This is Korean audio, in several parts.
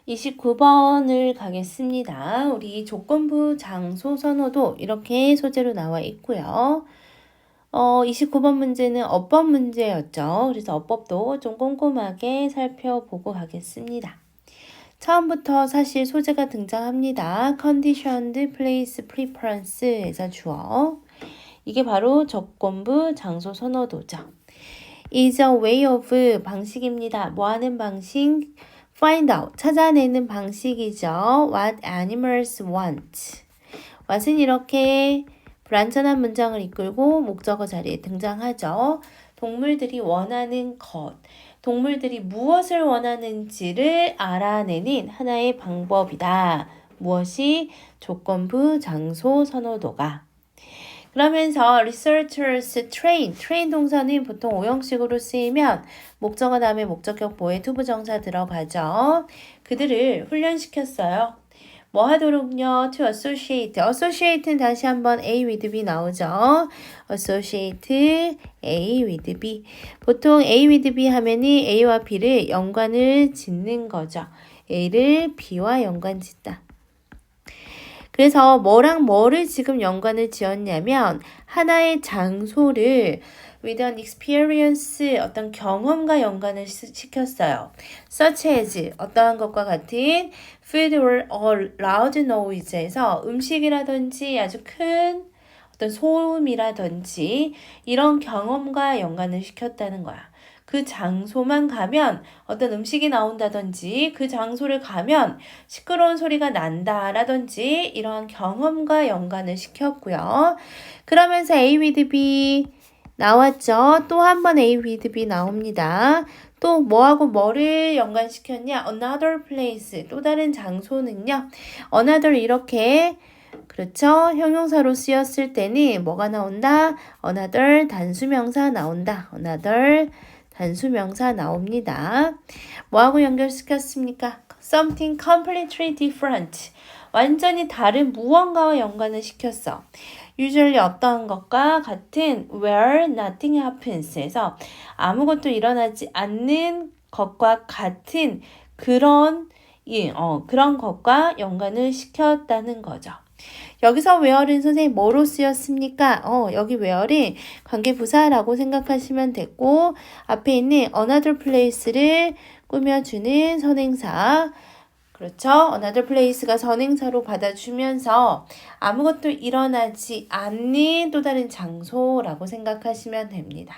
29번을 가겠습니다. 우리 조건부 장소 선호도 이렇게 소재로 나와 있고요. 29번 문제는 어법 문제였죠. 그래서 어법도 좀 꼼꼼하게 살펴보고 가겠습니다. 처음부터 사실 소재가 등장합니다. conditioned place preference에서 주어. 이게 바로 조건부 장소 선호도죠. is a way of 방식입니다. 뭐 하는 방식? find out, 찾아내는 방식이죠. what animals want. what은 이렇게 불완전한 문장을 이끌고 목적어 자리에 등장하죠. 동물들이 원하는 것, 동물들이 무엇을 원하는지를 알아내는 하나의 방법이다. 무엇이? 조건부 장소 선호도가. 그러면서 researchers train 동사는 보통 오형식으로 쓰이면 목적어 다음에 목적격 보에 투부정사 들어가죠. 그들을 훈련시켰어요. 뭐 하도록요? to associate는 다시 한번 A with B 나오죠. associate A with B. 보통 A with B 하면이 A와 B를 연관을 짓는 거죠. A를 B와 연관 짓다. 그래서 뭐랑 뭐를 지금 연관을 지었냐면 하나의 장소를 with an experience, 어떤 경험과 연관을 시켰어요. such as, 어떠한 것과 같은 food or loud noise에서 음식이라든지 아주 큰 어떤 소음이라든지 이런 경험과 연관을 시켰다는 거야. 그 장소만 가면 어떤 음식이 나온다든지 그 장소를 가면 시끄러운 소리가 난다라든지 이러한 경험과 연관을 시켰고요. 그러면서 A with B 나왔죠. 또 한 번 A with B 나옵니다. 또 뭐하고 뭐를 연관시켰냐? another place, 또 다른 장소는요. another 이렇게 그렇죠? 형용사로 쓰였을 때는 뭐가 나온다? another 단수명사 나온다. another 단수명사 나옵니다. 뭐하고 연결시켰습니까? something completely different. 완전히 다른 무언가와 연관을 시켰어. usually 어떠한 것과 같은 where nothing happens에서 아무것도 일어나지 않는 것과 같은 그런 것과 연관을 시켰다는 거죠. 여기서 where는 선생님 뭐로 쓰였습니까? 여기 where는 관계부사라고 생각하시면 됐고 앞에 있는 another place를 꾸며주는 선행사. 그렇죠? another place가 선행사로 받아주면서 아무것도 일어나지 않는 또 다른 장소라고 생각하시면 됩니다.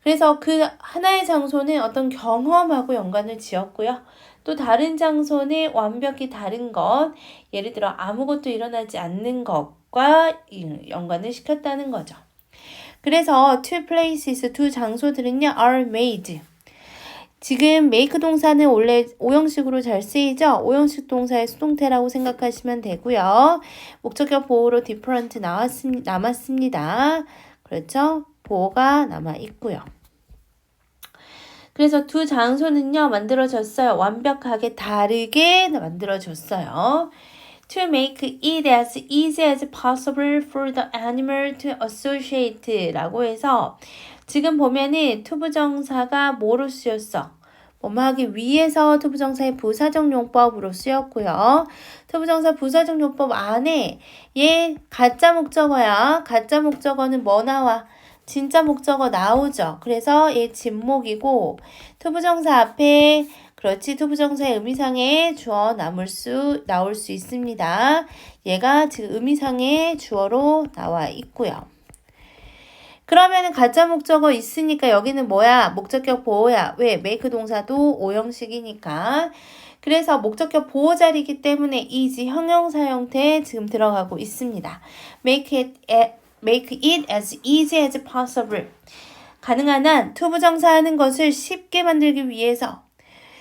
그래서 그 하나의 장소는 어떤 경험하고 연관을 지었고요. 또 다른 장소는 완벽히 다른 것, 예를 들어 아무것도 일어나지 않는 것과 연관을 시켰다는 거죠. 그래서 two places, 두 장소들은요, are made. 지금 make 동사는 원래 오형식으로 잘 쓰이죠? 오형식 동사의 수동태라고 생각하시면 되고요. 목적격 보호로 different 남았습니다. 그렇죠? 보호가 남아 있고요. 그래서 두 장소는요, 만들어졌어요. 완벽하게 다르게 만들어졌어요. To make it as easy as possible for the animal to associate 라고 해서 지금 보면은 투부정사가 뭐로 쓰였어? 뭐뭐 하기 위해서 투부정사의 부사적 용법으로 쓰였고요. 투부정사 부사적 용법 안에 얘 가짜 목적어야. 가짜 목적어는 뭐 나와? 진짜 목적어 나오죠. 그래서 얘 진목이고 투부정사 앞에 그렇지 투부정사의 의미상의 주어 나올 수 있습니다. 얘가 지금 의미상의 주어로 나와 있고요. 그러면은 가짜 목적어 있으니까 여기는 뭐야? 목적격 보호야. 왜? make 동사도 오형식이니까. 그래서 목적격 보호 자리이기 때문에 is 형용사 형태에 지금 들어가고 있습니다. make it as easy as possible. 가능한 한 투부정사 하는 것을 쉽게 만들기 위해서.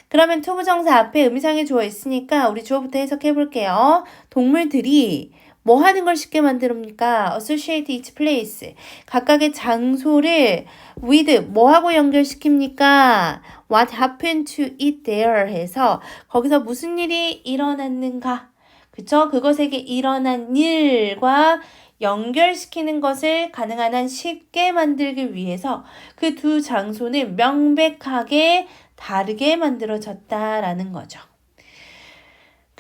그러면 투부정사 앞에 의미상의 주어 있으니까 우리 주어부터 해석해 볼게요. 동물들이 뭐 하는 걸 쉽게 만듭니까? associate each place. 각각의 장소를 with 뭐하고 연결시킵니까? what happened to it there 해서 거기서 무슨 일이 일어났는가? 그쵸? 그것에게 일어난 일과 연결시키는 것을 가능한 한 쉽게 만들기 위해서 그 두 장소는 명백하게 다르게 만들어졌다라는 거죠.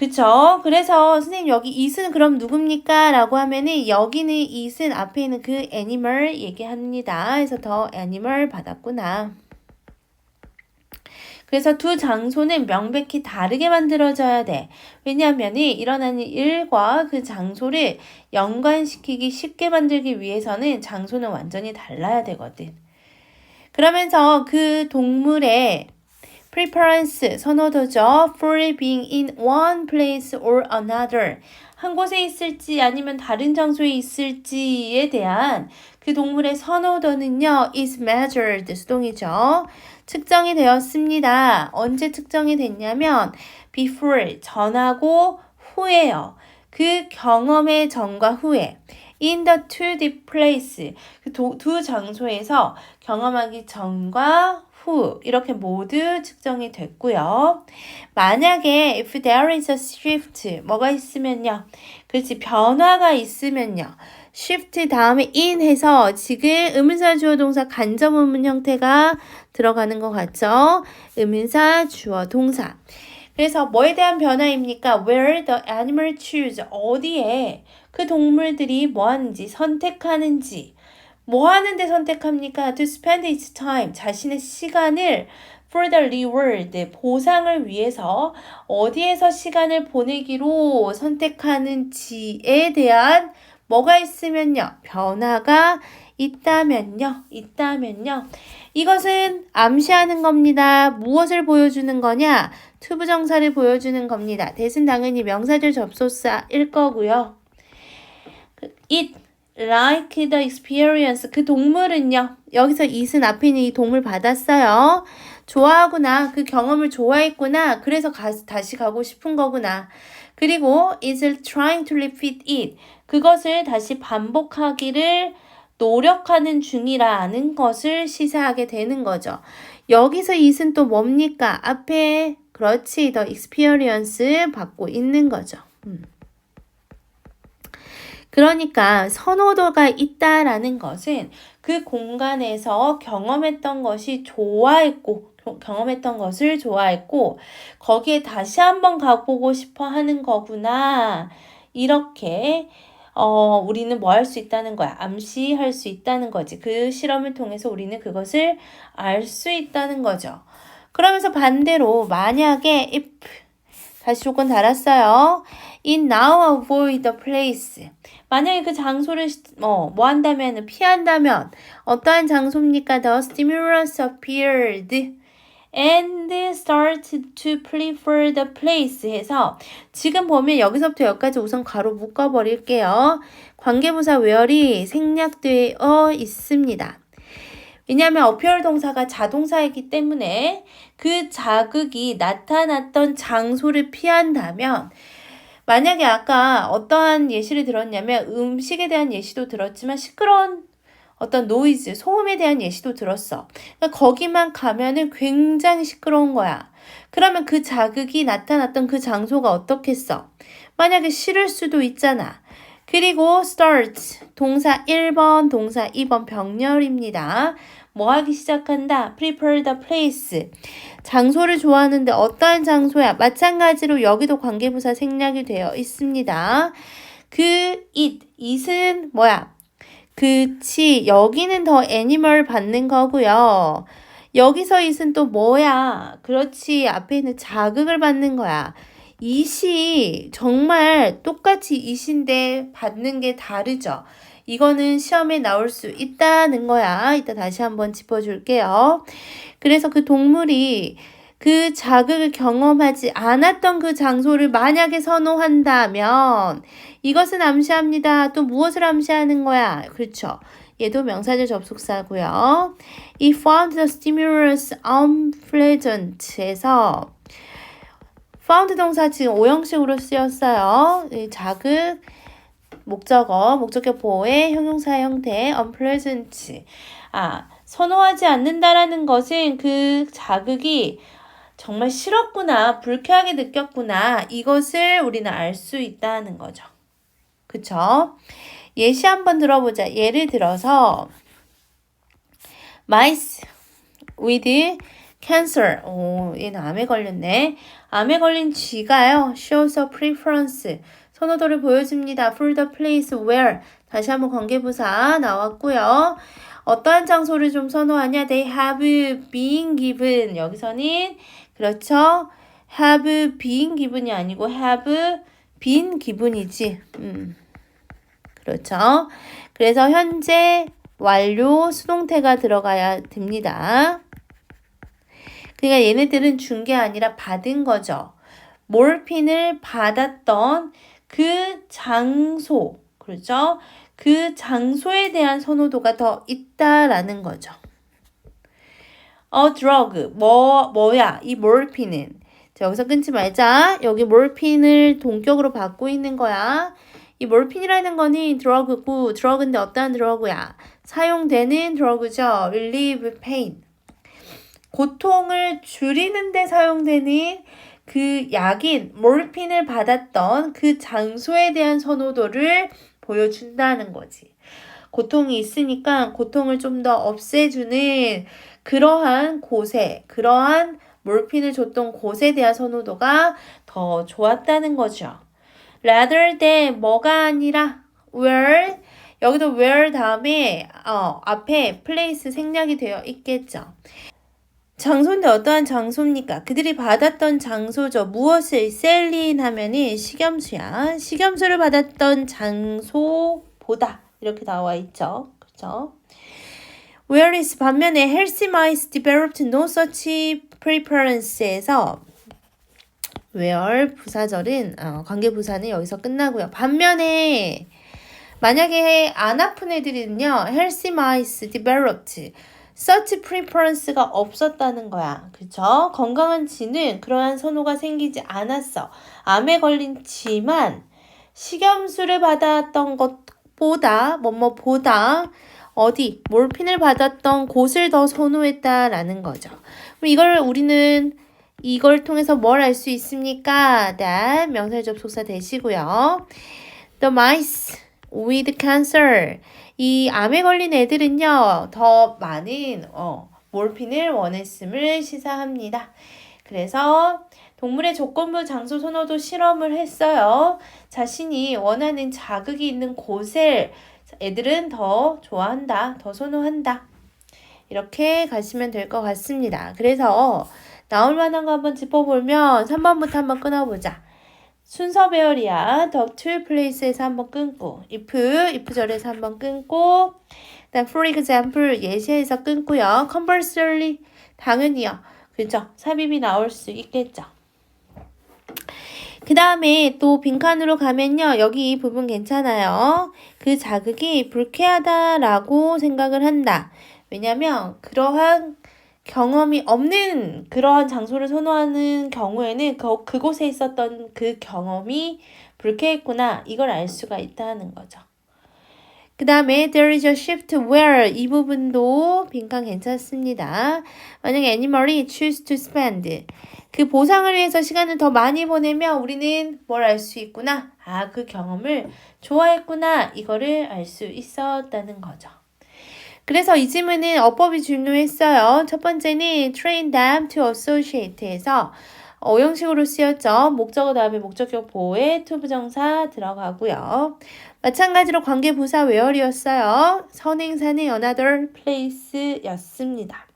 그쵸? 그래서 선생님 여기 it은 그럼 누굽니까? 라고 하면은 여기는 it은 앞에 있는 그 animal 얘기합니다. 그래서 더 animal 받았구나. 그래서 두 장소는 명백히 다르게 만들어져야 돼. 왜냐하면 일어나는 일과 그 장소를 연관시키기 쉽게 만들기 위해서는 장소는 완전히 달라야 되거든. 그러면서 그 동물의 preference, 선호도죠. for being in one place or another. 한 곳에 있을지 아니면 다른 장소에 있을지에 대한 그 동물의 선호도는요. is measured, 수동이죠. 측정이 되었습니다. 언제 측정이 됐냐면 before, 전하고 후에요. 그 경험의 전과 후에. in the two place, 그 두 장소에서 경험하기 전과 후 이렇게 모두 측정이 됐고요. 만약에 if there is a shift 뭐가 있으면요. 그렇지 변화가 있으면요. shift 다음에 in 해서 지금 의문사 주어 동사 간접 의문 형태가 들어가는 것 같죠? 의문사 주어 동사. 그래서 뭐에 대한 변화입니까? Where the animal choose 어디에 그 동물들이 뭐 하는지 선택하는지 뭐 하는데 선택합니까? To spend its time 자신의 시간을 for the reward 보상을 위해서 어디에서 시간을 보내기로 선택하는지에 대한 뭐가 있으면요. 변화가 있다면요. 이것은 암시하는 겁니다. 무엇을 보여주는 거냐? 투부정사를 보여주는 겁니다. 대신 당연히 명사절 접속사일 거고요. It like the experience 그 동물은요. 여기서 it은 앞에 있는 이 동물 받았어요. 좋아하구나. 그 경험을 좋아했구나. 그래서 다시 가고 싶은 거구나. 그리고 is trying to repeat it. 그것을 다시 반복하기를 노력하는 중이라는 것을 시사하게 되는 거죠. 여기서 it은 또 뭡니까? 앞에 그렇지. the experience 받고 있는 거죠. 그러니까 선호도가 있다라는 것은 그 공간에서 경험했던 것이 경험했던 것을 좋아했고 거기에 다시 한번 가보고 싶어 하는 거구나. 이렇게 우리는 뭐 할 수 있다는 거야? 암시할 수 있다는 거지. 그 실험을 통해서 우리는 그것을 알 수 있다는 거죠. 그러면서 반대로 만약에 if 다시 조건 달았어요. In now avoid the place. 만약에 그 장소를 뭐 한다면 피한다면 어떠한 장소입니까? The stimulus appeared and started to prefer the place 해서 지금 보면 여기서부터 여기까지 우선 가로 묶어버릴게요. 관계부사 where이 생략되어 있습니다. 왜냐하면 appear 동사가 자동사이기 때문에 그 자극이 나타났던 장소를 피한다면 만약에 아까 어떠한 예시를 들었냐면 음식에 대한 예시도 들었지만 시끄러운 어떤 노이즈, 소음에 대한 예시도 들었어. 그러니까 거기만 가면은 굉장히 시끄러운 거야. 그러면 그 자극이 나타났던 그 장소가 어떻겠어? 만약에 싫을 수도 있잖아. 그리고 start, 동사 1번, 동사 2번 병렬입니다. 뭐 하기 시작한다? prepare the place. 장소를 좋아하는데 어떠한 장소야? 마찬가지로 여기도 관계부사 생략이 되어 있습니다. it은 뭐야? 그치, 여기는 더 애니멀 받는 거고요. 여기서 it은 또 뭐야? 그렇지, 앞에 있는 자극을 받는 거야. it이 정말 똑같이 it인데 받는 게 다르죠. 이거는 시험에 나올 수 있다는 거야. 이따 다시 한번 짚어줄게요. 그래서 그 동물이 그 자극을 경험하지 않았던 그 장소를 만약에 선호한다면 이것은 암시합니다. 또 무엇을 암시하는 거야? 그렇죠. 얘도 명사절 접속사고요. He found the stimulus unpleasant 해서 found 동사 지금 오형식으로 쓰였어요. 자극, 목적격 보호의 형용사 형태 unpleasant. 선호하지 않는다라는 것은 그 자극이 정말 싫었구나, 불쾌하게 느꼈구나. 이것을 우리는 알 수 있다는 거죠. 그쵸? 예시 한번 들어보자. 예를 들어서 mice with cancer. 얘는 암에 걸렸네. 암에 걸린 쥐가요. shows a preference. 선호도를 보여줍니다. for the place where. 다시 한번 관계부사 나왔고요. 어떠한 장소를 좀 선호하냐? They have been given. 여기서는 그렇죠. have been given이 아니고 have been given이지. 그렇죠. 그래서 현재 완료 수동태가 들어가야 됩니다. 그러니까 얘네들은 준 게 아니라 받은 거죠. 몰핀을 받았던 그 장소, 그렇죠? 그 장소에 대한 선호도가 더 있다라는 거죠. drug, 뭐야? 이 몰핀은. 자, 여기서 끊지 말자. 여기 몰핀을 동격으로 받고 있는 거야. 이 몰핀이라는 거는 드러그고, 드러그인데 어떠한 드러그야? 사용되는 드러그죠. relieve pain. 고통을 줄이는 데 사용되는 그 약인 몰핀을 받았던 그 장소에 대한 선호도를 보여준다는 거지. 고통이 있으니까 고통을 좀 더 없애주는 그러한 곳에, 그러한 몰핀을 줬던 곳에 대한 선호도가 더 좋았다는 거죠. rather than 뭐가 아니라 where, 여기도 where 다음에 앞에 place 생략이 되어 있겠죠. 장소인데 어떠한 장소입니까? 그들이 받았던 장소죠. 무엇을 셀린 하면은 식염수야. 식염수를 받았던 장소보다 이렇게 나와 있죠. 그렇죠? Whereas 반면에 healthy mice developed no such preference에서 where 부사절은 관계부사는 여기서 끝나고요. 반면에 만약에 안 아픈 애들은요. healthy mice developed such preference가 없었다는 거야. 그쵸? 건강한 쥐는 그러한 선호가 생기지 않았어. 암에 걸린 쥐만 식염수를 받았던 것보다 뭐뭐보다 어디 몰핀을 받았던 곳을 더 선호했다라는 거죠. 그럼 이걸 우리는 이걸 통해서 뭘 알 수 있습니까? that 명사의 접속사 되시고요. The mice with cancer. 이 암에 걸린 애들은요, 더 많은 몰핀을 원했음을 시사합니다. 그래서 동물의 조건부 장소 선호도 실험을 했어요. 자신이 원하는 자극이 있는 곳을 애들은 더 좋아한다, 더 선호한다. 이렇게 가시면 될 것 같습니다. 그래서 나올 만한 거 한번 짚어보면 3번부터 한번 끊어보자. 순서 배열이야. the to place에서 한번 끊고 if절에서 한번 끊고 그다음 for example 예시에서 끊고요. conversely 당연히요. 그렇죠. 삽입이 나올 수 있겠죠. 그 다음에 또 빈칸으로 가면요. 여기 이 부분 괜찮아요. 그 자극이 불쾌하다라고 생각을 한다. 왜냐면 그러한 경험이 없는 그러한 장소를 선호하는 경우에는 그곳에 있었던 그 경험이 불쾌했구나. 이걸 알 수가 있다는 거죠. 그 다음에 there is a shift where 이 부분도 빈칸 괜찮습니다. 만약에 animal이 choose to spend 그 보상을 위해서 시간을 더 많이 보내면 우리는 뭘 알 수 있구나. 그 경험을 좋아했구나. 이거를 알 수 있었다는 거죠. 그래서 이 질문은 어법이 중요했어요. 첫 번째는 train them to associate에서 어용식으로 쓰였죠. 목적어 다음에 목적격 보호에 to 부정사 들어가고요. 마찬가지로 관계부사 where이었어요. 선행사는 another place였습니다.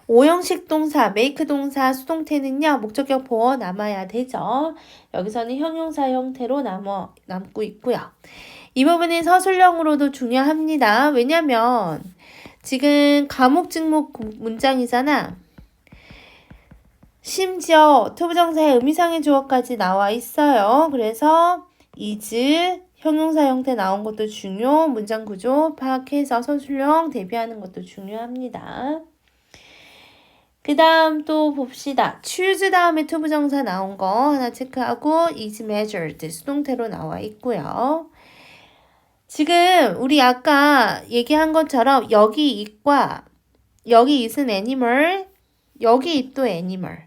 오형식 동사, make 동사, 수동태는요. 목적격 보호 남아야 되죠. 여기서는 형용사 형태로 남고 있고요. 이 부분은 서술형으로도 중요합니다. 왜냐면 지금 가목 직목 문장이잖아. 심지어 투부정사의 의미상의 주어까지 나와 있어요. 그래서 is 형용사 형태 나온 것도 중요. 문장 구조 파악해서 서술형 대비하는 것도 중요합니다. 그 다음 또 봅시다. choose 다음에 투부정사 나온 거 하나 체크하고 is measured 수동태로 나와 있고요. 지금 우리 아까 얘기한 것처럼 여기 it과 여기 it은 animal, 여기 it도 animal.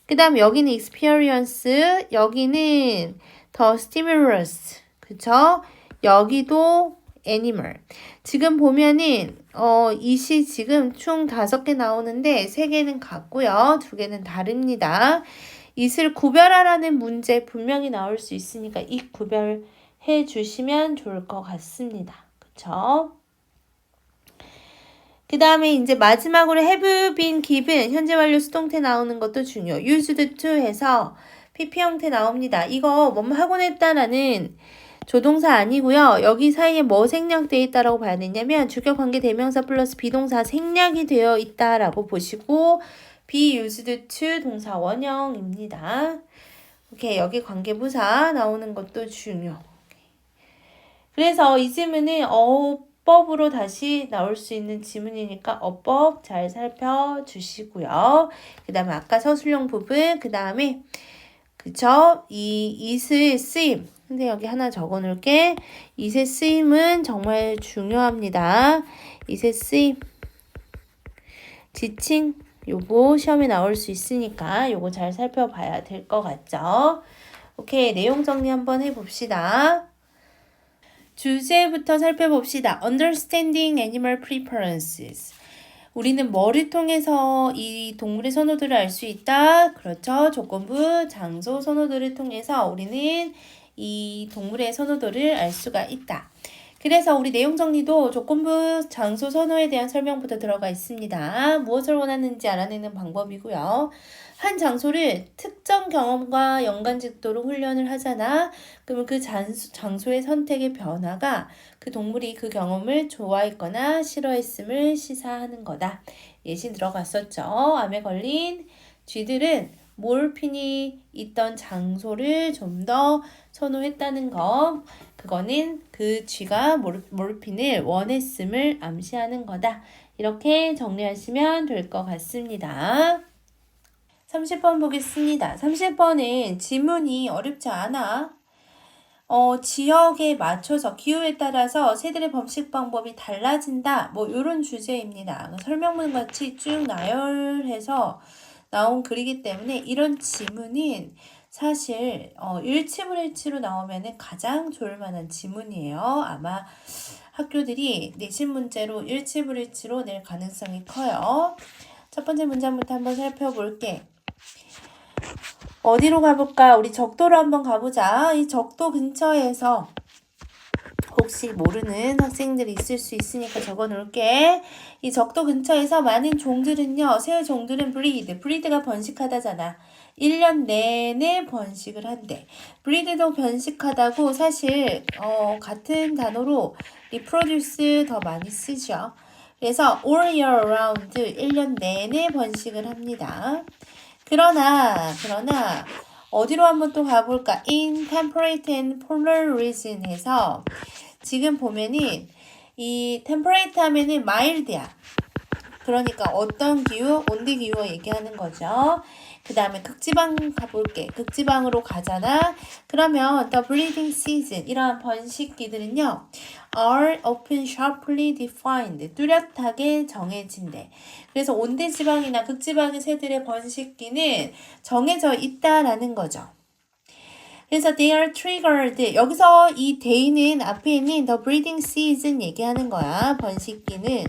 그 다음 여기는 experience, 여기는 더 stimulus. 그쵸? 여기도 animal. 지금 보면은 이 시 지금 총 5개 나오는데 3개는 같고요. 2개는 다릅니다. it을 구별하라는 문제 분명히 나올 수 있으니까 이 구별해 주시면 좋을 것 같습니다. 그쵸? 그 다음에 이제 마지막으로 have been given 현재 완료 수동태 나오는 것도 중요. used to 해서 PP 형태 나옵니다. 이거 뭐뭐 하곤 했다라는 조동사 아니고요. 여기 사이에 뭐 생략되어 있다라고 봐야 되냐면 주격 관계 대명사 플러스 비동사 생략이 되어 있다라고 보시고 be used to 동사 원형입니다. 오케이, 여기 관계부사 나오는 것도 중요. 그래서 이 질문은 어법으로 다시 나올 수 있는 지문이니까 어법 잘 살펴주시고요. 그 다음에 아까 서술형 부분, 그 다음에 그쵸? 이 it의 쓰임. 근데 여기 하나 적어 놓을게. it의 쓰임은 정말 중요합니다. it의 쓰임. 지칭. 요거 시험에 나올 수 있으니까 요거 잘 살펴봐야 될 것 같죠? 오케이, 내용 정리 한번 해봅시다. 주제부터 살펴봅시다. Understanding animal preferences. 우리는 뭐를 통해서 이 동물의 선호도를 알 수 있다? 그렇죠. 조건부, 장소, 선호도를 통해서 우리는 이 동물의 선호도를 알 수가 있다. 그래서 우리 내용 정리도 조건부, 장소, 선호에 대한 설명부터 들어가 있습니다. 무엇을 원하는지 알아내는 방법이고요. 한 장소를 특정 경험과 연관짓도록 훈련을 하잖아. 그러면 그 장소의 선택의 변화가 그 동물이 그 경험을 좋아했거나 싫어했음을 시사하는 거다. 예시 들어갔었죠. 암에 걸린 쥐들은 모르핀이 있던 장소를 좀 더 선호했다는 거. 그거는 그 쥐가 모르핀을 원했음을 암시하는 거다. 이렇게 정리하시면 될 것 같습니다. 30번 보겠습니다. 30번은 지문이 어렵지 않아. 지역에 맞춰서 기후에 따라서 새들의 번식 방법이 달라진다. 뭐 이런 주제입니다. 설명문 같이 쭉 나열해서 나온 글이기 때문에 이런 지문은 사실 일치불일치로 나오면 가장 좋을 만한 지문이에요. 아마 학교들이 내신 문제로 일치불일치로 낼 가능성이 커요. 첫 번째 문장부터 한번 살펴볼게. 어디로 가볼까? 우리 적도로 한번 가보자. 이 적도 근처에서 혹시 모르는 학생들이 있을 수 있으니까 적어 놓을게. 이 적도 근처에서 많은 종들은요. 새의 종들은 브리드가 번식하다잖아. 1년 내내 번식을 한대. 브리드도 번식하다고 사실 같은 단어로 reproduce 더 많이 쓰죠. 그래서 all year round 1년 내내 번식을 합니다. 그러나 어디로 한번 또 가볼까? In temperate and polar region에서 지금 보면은 이 temperate 하면은 mild야. 그러니까 어떤 기후? 온대 기후 얘기하는 거죠. 그 다음에 극지방 가볼게. 극지방으로 가잖아. 그러면 the breeding season 이러한 번식기들은요. are often sharply defined. 뚜렷하게 정해진대. 그래서 온대지방이나 극지방의 새들의 번식기는 정해져 있다라는 거죠. 그래서 they are triggered. 여기서 이 day는 앞에 있는 the breeding season 얘기하는 거야. 번식기는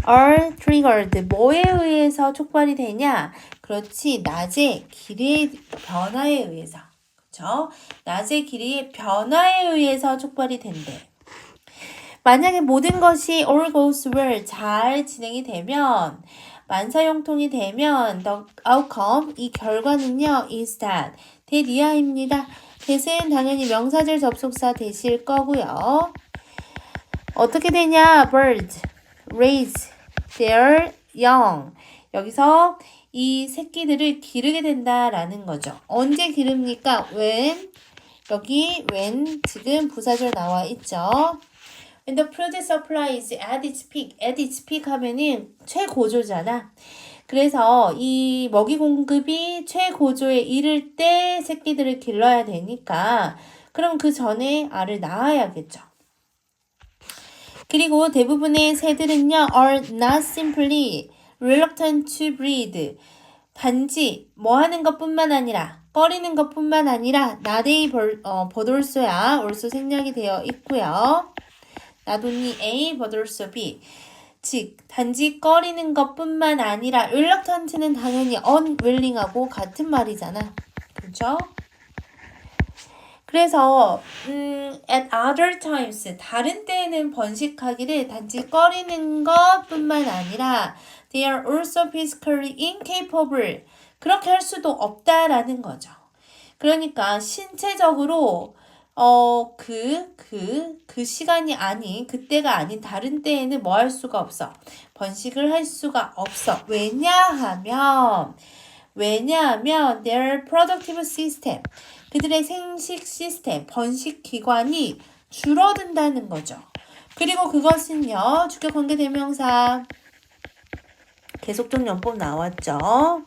are triggered. 뭐에 의해서 촉발이 되냐? 그렇지. 낮의 길이의 변화에 의해서. 그쵸? 낮의 길이의 변화에 의해서 촉발이 된대. 만약에 모든 것이 all goes well 잘 진행이 되면 만사형통이 되면 the outcome 이 결과는요 is that that이하입니다. that은 당연히 명사절 접속사 that일 거고요. 어떻게 되냐? birds raise their young. 여기서 이 새끼들을 기르게 된다라는 거죠. 언제 기릅니까? when. 여기 when 지금 부사절 나와 있죠. When the food supply is at its peak. at its peak 하면은 최고조잖아. 그래서 이 먹이 공급이 최고조에 이를 때 새끼들을 길러야 되니까 그럼 그 전에 알을 낳아야겠죠. 그리고 대부분의 새들은요, are not simply reluctant to breed. 단지 뭐 하는 것뿐만 아니라 꺼리는 것뿐만 아니라 not a but also야. also 생략이 되어 있고요. not only A but also B. 즉 단지 꺼리는 것뿐만 아니라 reluctant는 당연히 unwilling하고 같은 말이잖아. 그렇죠? 그래서 at other times 다른 때에는 번식하기를 단지 꺼리는 것뿐만 아니라 they are also physically incapable 그렇게 할 수도 없다라는 거죠. 그러니까 신체적으로 그 시간이 아닌 그때가 아닌 다른 때에는 뭐 할 수가 없어. 번식을 할 수가 없어. 왜냐하면 their productive system 그들의 생식 시스템, 번식 기관이 줄어든다는 거죠. 그리고 그것은요. 주격 관계 대명사 계속적 용법 나왔죠.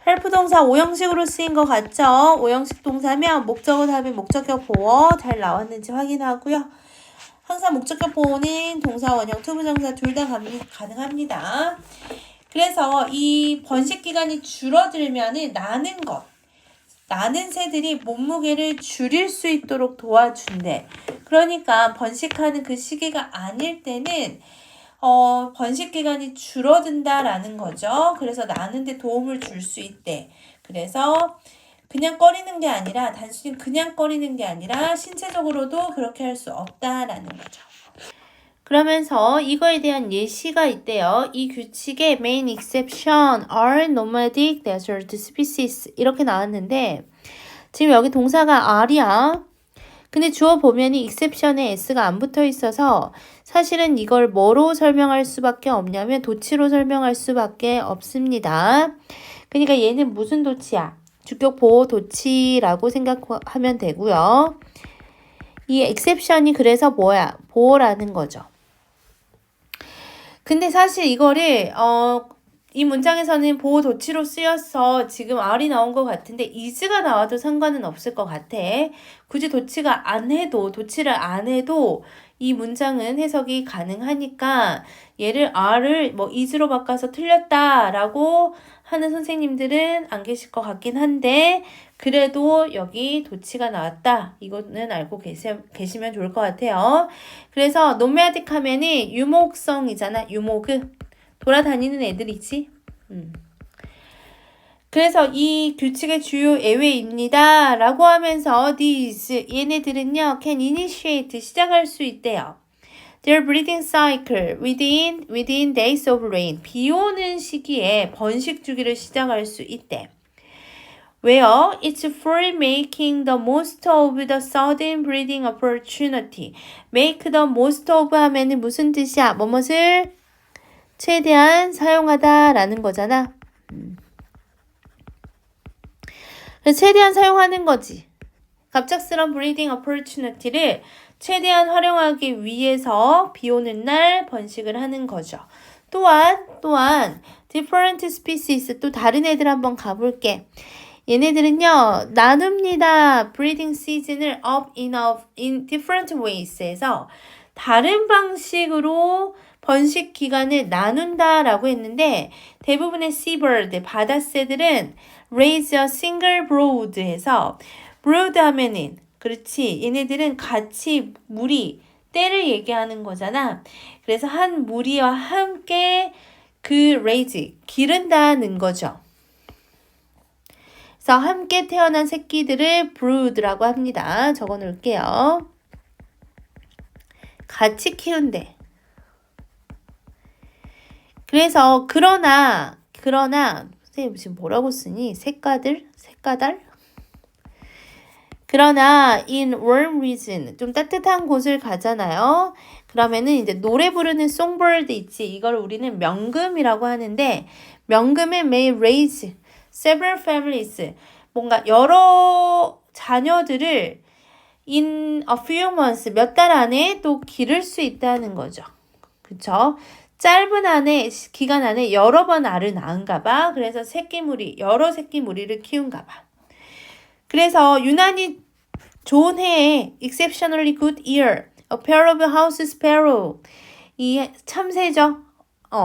헬프 동사 5형식으로 쓰인 것 같죠? 5형식 동사면 목적어 다음에 목적격 보어 잘 나왔는지 확인하고요. 항상 목적격 보어는 동사 원형 투부정사 둘 다 가능합니다. 그래서 이 번식 기간이 줄어들면은 나는 새들이 몸무게를 줄일 수 있도록 도와준대. 그러니까 번식하는 그 시기가 아닐 때는 번식 기간이 줄어든다라는 거죠. 그래서 나는데 도움을 줄 수 있대. 그래서 그냥 꺼리는 게 아니라 단순히 그냥 꺼리는 게 아니라 신체적으로도 그렇게 할 수 없다라는 거죠. 그러면서 이거에 대한 예시가 있대요. 이 규칙의 main exception are nomadic desert species 이렇게 나왔는데 지금 여기 동사가 are야. 근데 주어 보면이 exception에 s가 안 붙어 있어서 사실은 이걸 뭐로 설명할 수밖에 없냐면 도치로 설명할 수밖에 없습니다. 그러니까 얘는 무슨 도치야? 주격 보호 도치라고 생각하면 되고요. 이 exception이 그래서 뭐야? 보호라는 거죠. 근데 사실 이거를 이 문장에서는 보호 도치로 쓰여서 지금 R이 나온 것 같은데 is가 나와도 상관은 없을 것 같아. 굳이 도치를 안 해도 이 문장은 해석이 가능하니까 얘를 R을 뭐 is로 바꿔서 틀렸다라고 하는 선생님들은 안 계실 것 같긴 한데 그래도 여기 도치가 나왔다. 이거는 알고 계시면 좋을 것 같아요. 그래서 nomadic 하면은 유목성이잖아. 유목은 돌아다니는 애들이지. 그래서 이 규칙의 주요 예외입니다. 라고 하면서 these 얘네들은요 can initiate 시작할 수 있대요. Their breeding cycle within days of rain. 비 오는 시기에 번식 주기를 시작할 수 있대. Where it's for making the most of the sudden breeding opportunity. Make the most of 하면은 무슨 뜻이야? 뭐뭇을 최대한 사용하다라는 거잖아. 최대한 사용하는 거지. 갑작스런 breeding opportunity를 최대한 활용하기 위해서 비 오는 날 번식을 하는 거죠. 또한 different species 또 다른 애들 한번 가볼게. 얘네들은요 나눕니다. breeding season을 up in different ways에서 다른 방식으로 번식 기간을 나눈다라고 했는데 대부분의 seabird 바다새들은 raise a single brood 해서 brood 하면은 그렇지 얘네들은 같이 무리 때를 얘기하는 거잖아. 그래서 한 무리와 함께 그 raise 기른다는 거죠. 그래서 함께 태어난 새끼들을 brood라고 합니다. 적어 놓을게요. 같이 키운대. 그래서 그러나 선생님 지금 뭐라고 쓰니? 색깔달? 그러나 in warm region 좀 따뜻한 곳을 가잖아요. 그러면은 이제 노래 부르는 songbird 있지. 이걸 우리는 명금이라고 하는데 명금은 may raise several families 뭔가 여러 자녀들을 in a few months 몇 달 안에 또 기를 수 있다는 거죠. 그쵸? 짧은 기간 안에 여러 번 알을 낳은가 봐. 그래서 여러 새끼 무리를 키운가 봐. 그래서 유난히 좋은 해에 exceptionally good year, a pair of house sparrow. 이 참새죠.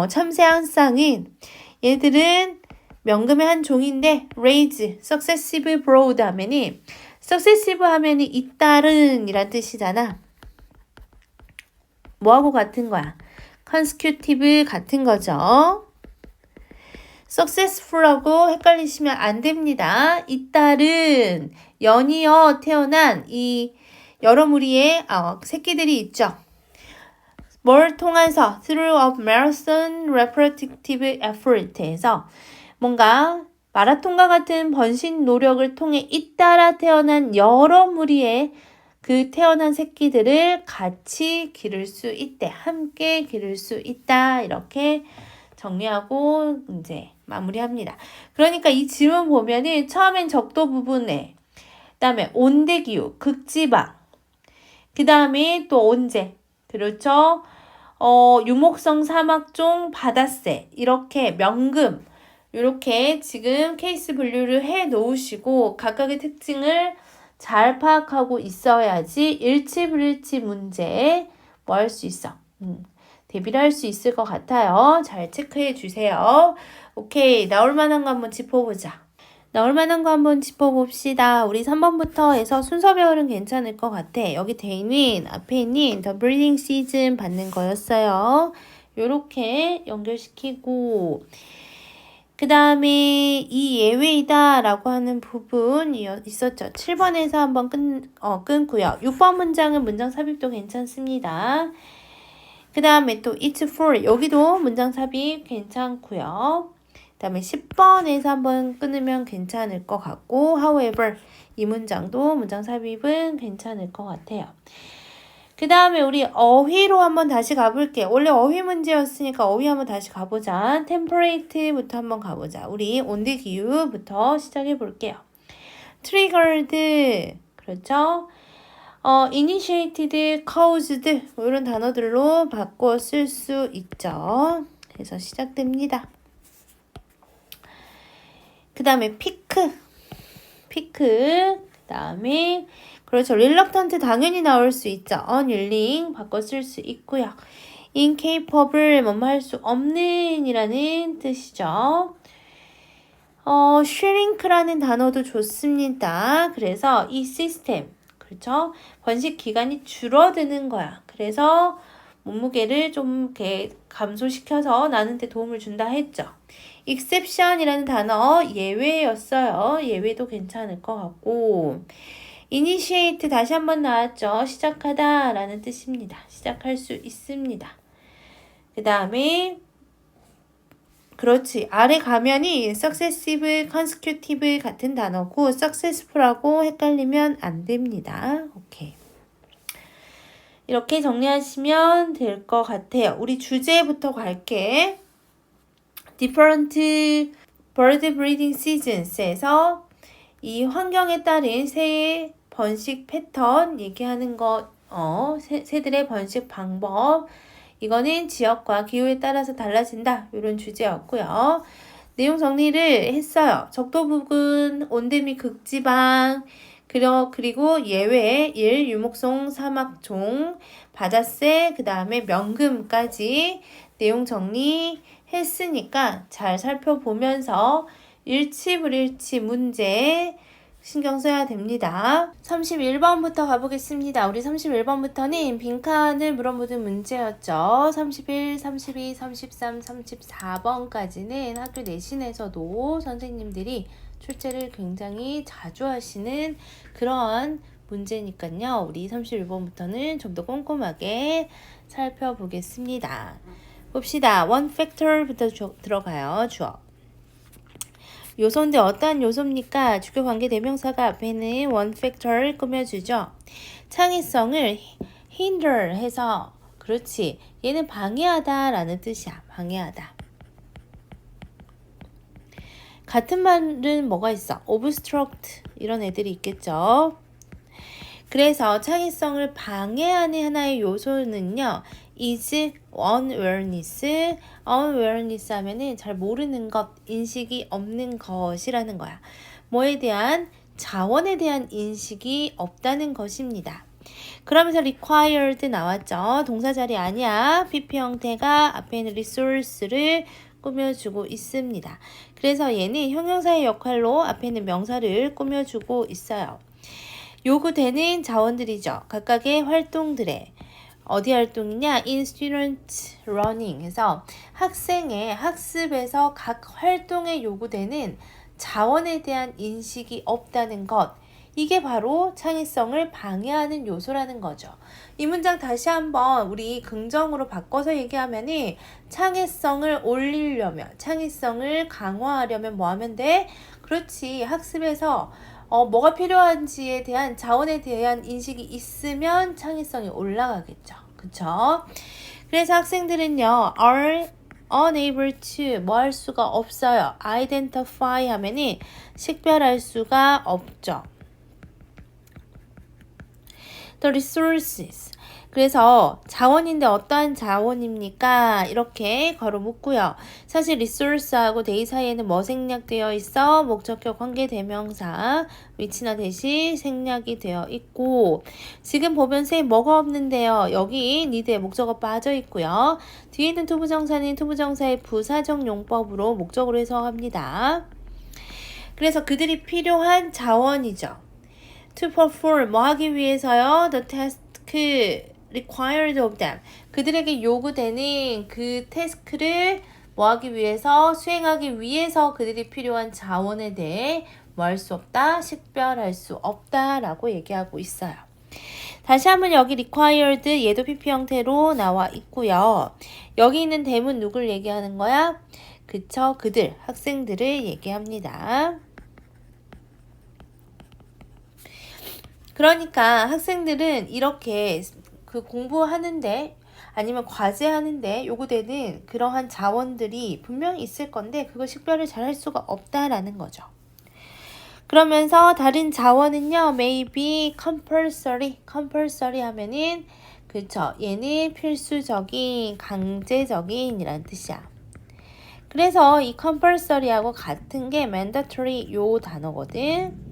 참새 한 쌍은 얘들은 명금의 한 종인데 raise, successive broad 하면은 successive 하면은 잇따른 이란 뜻이잖아. 뭐하고 같은 거야? consecutive 같은 거죠. successful하고 헷갈리시면 안 됩니다. 잇따른 연이어 태어난 이 여러 무리의 새끼들이 있죠. 뭘 통해서 through a marathon repetitive effort에서 뭔가 마라톤과 같은 번식 노력을 통해 잇따라 태어난 여러 무리의 그 태어난 새끼들을 같이 기를 수 있대. 함께 기를 수 있다. 이렇게 정리하고 이제 마무리합니다. 그러니까 이 질문 보면은 처음엔 적도 부분에 그다음에 온대기후, 극지방 그 다음에 또 언제 그렇죠? 유목성 사막종 바다새 이렇게 명금 이렇게 지금 케이스 분류를 해 놓으시고 각각의 특징을 잘 파악하고 있어야지 일치 불일치 문제에 뭐 할 수 있어? 대비를 할 수 있을 것 같아요. 잘 체크해 주세요. 오케이, 나올 만한 거 한번 짚어보자. 나올 만한 거 한번 짚어봅시다. 우리 3번부터 해서 순서별은 괜찮을 것 같아. 여기 돼 있는 앞에 있는 The Breeding Season 받는 거였어요. 요렇게 연결시키고 그 다음에 이 예외이다 라고 하는 부분이 있었죠. 7번에서 한번 끊고요. 6번 문장은 문장 삽입도 괜찮습니다. 그 다음에 또 it's for 여기도 문장 삽입 괜찮고요. 그 다음에 10번에서 한번 끊으면 괜찮을 것 같고 however 이 문장도 문장 삽입은 괜찮을 것 같아요. 그 다음에 우리 어휘로 한번 다시 가볼게. 원래 어휘 문제였으니까 어휘 한번 다시 가보자. template부터 한번 가보자. 우리 온대 기후부터 시작해 볼게요. triggered 그렇죠? initiated, caused 뭐 이런 단어들로 바꿔 쓸 수 있죠. 그래서 시작됩니다. 그 다음에 pick 그 다음에 그렇죠. reluctant 당연히 나올 수 있죠. unwilling 바꿔 쓸 수 있고요. incapable 뭐뭐 할 수 없는 이라는 뜻이죠. shrink라는 단어도 좋습니다. 그래서 이 시스템 그렇죠? 번식 기간이 줄어드는 거야. 그래서 몸무게를 좀 이렇게 감소시켜서 나는데 도움을 준다 했죠. exception이라는 단어 예외였어요. 예외도 괜찮을 것 같고 initiate 다시 한번 나왔죠. 시작하다 라는 뜻입니다. 시작할 수 있습니다. 그 다음에 그렇지. 아래 가면이 successive, consecutive 같은 단어고 successful하고 헷갈리면 안 됩니다. 오케이. 이렇게 정리하시면 될 것 같아요. 우리 주제부터 갈게. different bird breeding seasons에서 이 환경에 따른 새의 번식 패턴 얘기하는 것, 새들의 번식 방법 이거는 지역과 기후에 따라서 달라진다. 이런 주제였고요. 내용 정리를 했어요. 적도 부근, 온대 및 극지방, 그리고 예외, 유목성 사막종, 바다새, 그 다음에 명금까지 내용 정리했으니까 잘 살펴보면서 일치 불일치 문제 신경 써야 됩니다. 31번부터 가보겠습니다. 우리 31번부터는 빈칸을 물어보는 문제였죠. 31, 32, 33, 34번까지는 학교 내신에서도 선생님들이 출제를 굉장히 자주 하시는 그런 문제니까요. 우리 31번부터는 좀 더 꼼꼼하게 살펴보겠습니다. 봅시다. one factor부터 들어가요. 주어. 요소인데 어떠한 요소입니까? 주격 관계 대명사가 앞에는 one factor를 꾸며주죠. 창의성을 hinder 해서 그렇지. 얘는 방해하다 라는 뜻이야. 방해하다. 같은 말은 뭐가 있어? obstruct 이런 애들이 있겠죠. 그래서 창의성을 방해하는 하나의 요소는요. is unawareness. unawareness 하면은 잘 모르는 것, 인식이 없는 것이라는 거야. 뭐에 대한? 자원에 대한 인식이 없다는 것입니다. 그러면서 required 나왔죠. 동사 자리 아니야. PP 형태가 앞에 있는 resource를 꾸며주고 있습니다. 그래서 얘는 형용사의 역할로 앞에 있는 명사를 꾸며주고 있어요. 요구되는 자원들이죠. 각각의 활동들에 어디 활동이냐? In student learning 해서 학생의 학습에서 각 활동에 요구되는 자원에 대한 인식이 없다는 것. 이게 바로 창의성을 방해하는 요소라는 거죠. 이 문장 다시 한번 우리 긍정으로 바꿔서 얘기하면은 창의성을 올리려면, 창의성을 강화하려면 뭐 하면 돼? 그렇지. 학습에서 뭐가 필요한지에 대한 자원에 대한 인식이 있으면 창의성이 올라가겠죠. 그쵸? 그래서 학생들은요, are unable to 뭐 할 수가 없어요. identify 하면은 식별할 수가 없죠. The resources. 그래서 자원인데 어떠한 자원입니까? 이렇게 괄호 묶고요. 사실 resource하고 they 사이에는 뭐 생략되어 있어? 목적격 관계 대명사 위치나 대시 생략이 되어 있고 지금 보면 세 뭐가 없는데요. 여기 need에 목적어 빠져 있고요. 뒤에 있는 투부정사는 투부정사의 부사적 용법으로 목적으로 해석합니다. 그래서 그들이 필요한 자원이죠. To perform 뭐 하기 위해서요? The task required of them. 그들에게 요구되는 그 태스크를 뭐 하기 위해서 수행하기 위해서 그들이 필요한 자원에 대해 뭐 할 수 없다? 식별할 수 없다라고 얘기하고 있어요. 다시 한번 여기 required 얘도 PP 형태로 나와 있고요. 여기 있는 대문 누굴 얘기하는 거야? 그쵸? 그들, 학생들을 얘기합니다. 그러니까 학생들은 이렇게 그 공부하는데 아니면 과제하는데 요구되는 그러한 자원들이 분명히 있을 건데 그걸 식별을 잘 할 수가 없다라는 거죠. 그러면서 다른 자원은요, maybe compulsory 하면은 그쵸, 얘는 필수적인, 강제적인 이란 뜻이야. 그래서 이 compulsory하고 같은 게 mandatory 요 단어거든.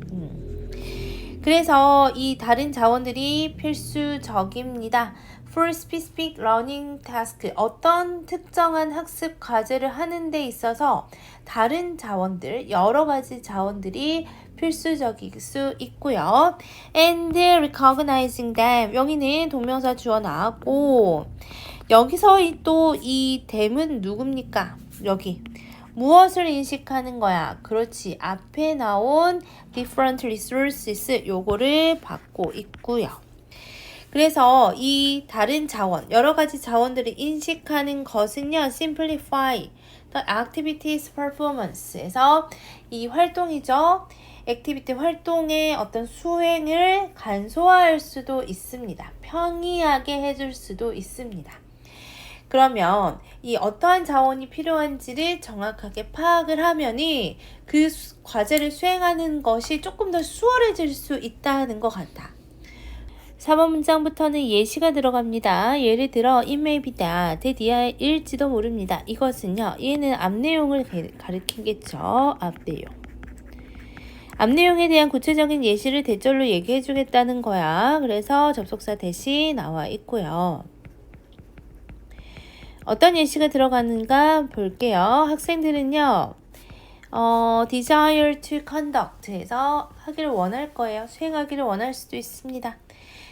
그래서 이 다른 자원들이 필수적입니다. For specific learning task, 어떤 특정한 학습 과제를 하는 데 있어서 다른 자원들, 여러 가지 자원들이 필수적일 수 있고요. And recognizing them, 여기는 동명사 주어 나왔고 여기서 또 이 them은 누굽니까? 여기. 무엇을 인식하는 거야? 그렇지. 앞에 나온 different resources 요거를 받고 있고요. 그래서 이 다른 자원, 여러 가지 자원들을 인식하는 것은요. simplify the activities performance에서 이 활동이죠. 액티비티 활동의 어떤 수행을 간소화할 수도 있습니다. 평이하게 해줄 수도 있습니다. 그러면 이 어떠한 자원이 필요한지를 정확하게 파악을 하면이 그 과제를 수행하는 것이 조금 더 수월해질 수 있다는 것 같아. 4번 문장부터는 예시가 들어갑니다. 예를 들어 it may be that 일지도 모릅니다. 이것은요. 얘는 앞 내용을 가리키겠죠. 앞 내용. 앞 내용에 대한 구체적인 예시를 대절로 얘기해 주겠다는 거야. 그래서 접속사 대시 나와 있고요. 어떤 예시가 들어가는가 볼게요. 학생들은요. desire to conduct 해서 하기를 원할 거예요. 수행하기를 원할 수도 있습니다.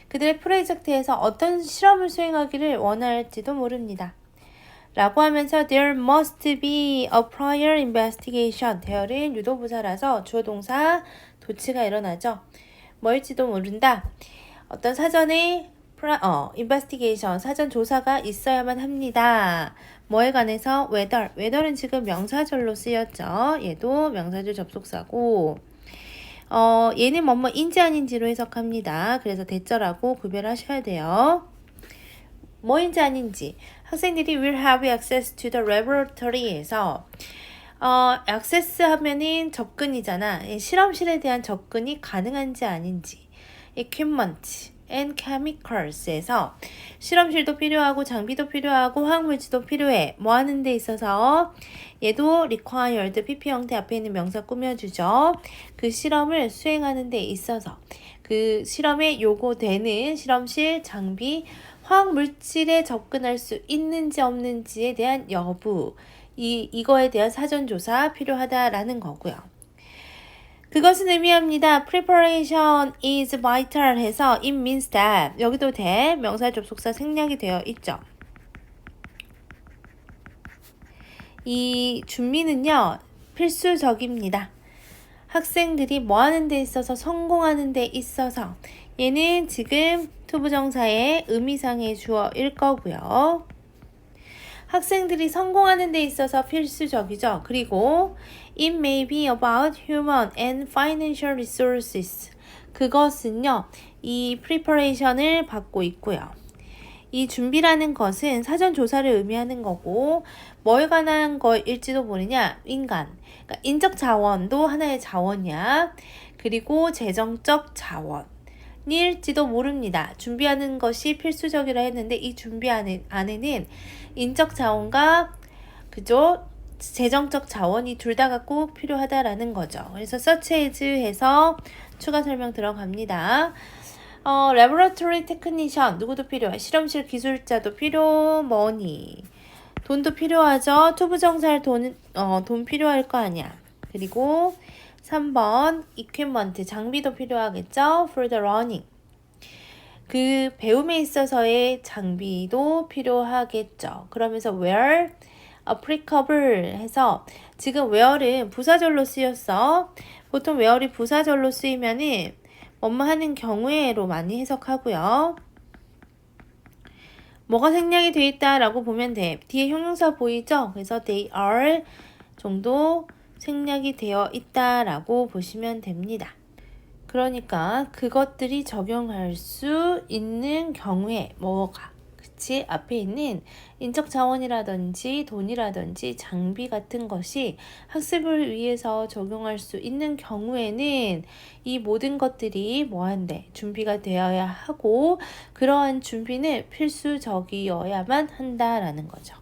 그들의 프로젝트에서 어떤 실험을 수행하기를 원할지도 모릅니다. 라고 하면서 there must be a prior investigation. there는 유도부사라서 주어 동사 도치가 일어나죠. 뭐일지도 모른다. 어떤 사전에 investigation, 사전 조사가 있어야만 합니다. 뭐에 관해서? whether는 지금 명사절로 쓰였죠. 얘도 명사절 접속사고 얘는 뭐뭐인지 아닌지로 해석합니다. 그래서 대절하고 구별하셔야 돼요. 뭐인지 아닌지. 학생들이 will have access to the laboratory에서 access 하면은 접근이잖아. 실험실에 대한 접근이 가능한지 아닌지. equipment and chemicals에서 실험실도 필요하고 장비도 필요하고 화학물질도 필요해. 뭐 하는 데 있어서 얘도 required PP 형태 앞에 있는 명사 꾸며주죠. 그 실험을 수행하는 데 있어서 그 실험에 요구되는 실험실 장비 화학물질에 접근할 수 있는지 없는지에 대한 여부 이거에 대한 사전조사 필요하다라는 거고요. 그것은 의미합니다. Preparation is vital 해서 it means that 여기도 대 명사 접속사 생략이 되어 있죠. 이 준비는요 필수적입니다. 학생들이 뭐 하는 데 있어서 성공하는 데 있어서 얘는 지금 투부정사의 의미상의 주어일 거고요. 학생들이 성공하는 데 있어서 필수적이죠. 그리고 it may be about human and financial resources. 그것은요. 이 preparation을 받고 있고요. 이 준비라는 것은 사전 조사를 의미하는 거고 뭐에 관한 거일지도 모르냐? 인간. 그러니까 인적 자원도 하나의 자원이야. 그리고 재정적 자원. 일지도 모릅니다. 준비하는 것이 필수적이라 했는데 이 준비 안에는 인적 자원과 그죠? 재정적 자원이 둘 다가 꼭 필요하다라는 거죠. 그래서 such as 해서 추가 설명 들어갑니다. laboratory technician 누구도 필요해. 실험실 기술자도 필요. money 돈도 필요하죠. 투부정사할 돈 필요할 거 아니야. 그리고 3번 equipment 장비도 필요하겠죠. for the running 그 배움에 있어서의 장비도 필요하겠죠. 그러면서 where applicable 해서 지금 where은 부사절로 쓰였어. 보통 where이 부사절로 쓰이면은 뭐뭐 하는 경우에로 많이 해석하고요. 뭐가 생략이 되어 있다라고 보면 돼. 뒤에 형용사 보이죠? 그래서 they are 정도 생략이 되어 있다라고 보시면 됩니다. 그러니까 그것들이 적용할 수 있는 경우에 뭐가 그치? 앞에 있는 인적 자원이라든지 돈이라든지 장비 같은 것이 학습을 위해서 적용할 수 있는 경우에는 이 모든 것들이 뭐한데 준비가 되어야 하고 그러한 준비는 필수적이어야만 한다라는 거죠.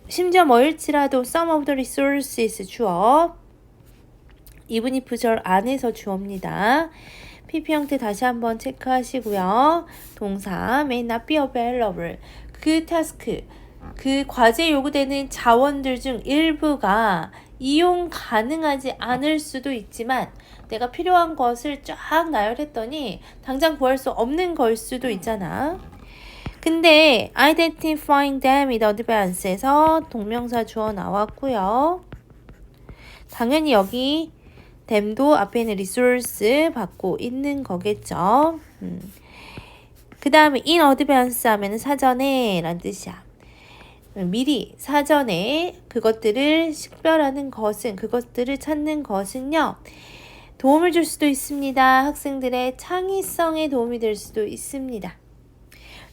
심지어 뭐일지라도 some of the resources 주어 even if 절 안에서 주어입니다. PP 형태 다시 한번 체크하시고요. 동사 may not be available 그 타스크 그 과제에 요구되는 자원들 중 일부가 이용 가능하지 않을 수도 있지만 내가 필요한 것을 쫙 나열했더니 당장 구할 수 없는 걸 수도 있잖아. 근데 identifying them in advance에서 동명사 주어 나왔고요. 당연히 여기 them도 앞에 있는 resource 받고 있는 거겠죠. 그 다음에 in advance 하면 사전에 라는 뜻이야. 미리 사전에 그것들을 식별하는 것은 그것들을 찾는 것은요. 도움을 줄 수도 있습니다. 학생들의 창의성에 도움이 될 수도 있습니다.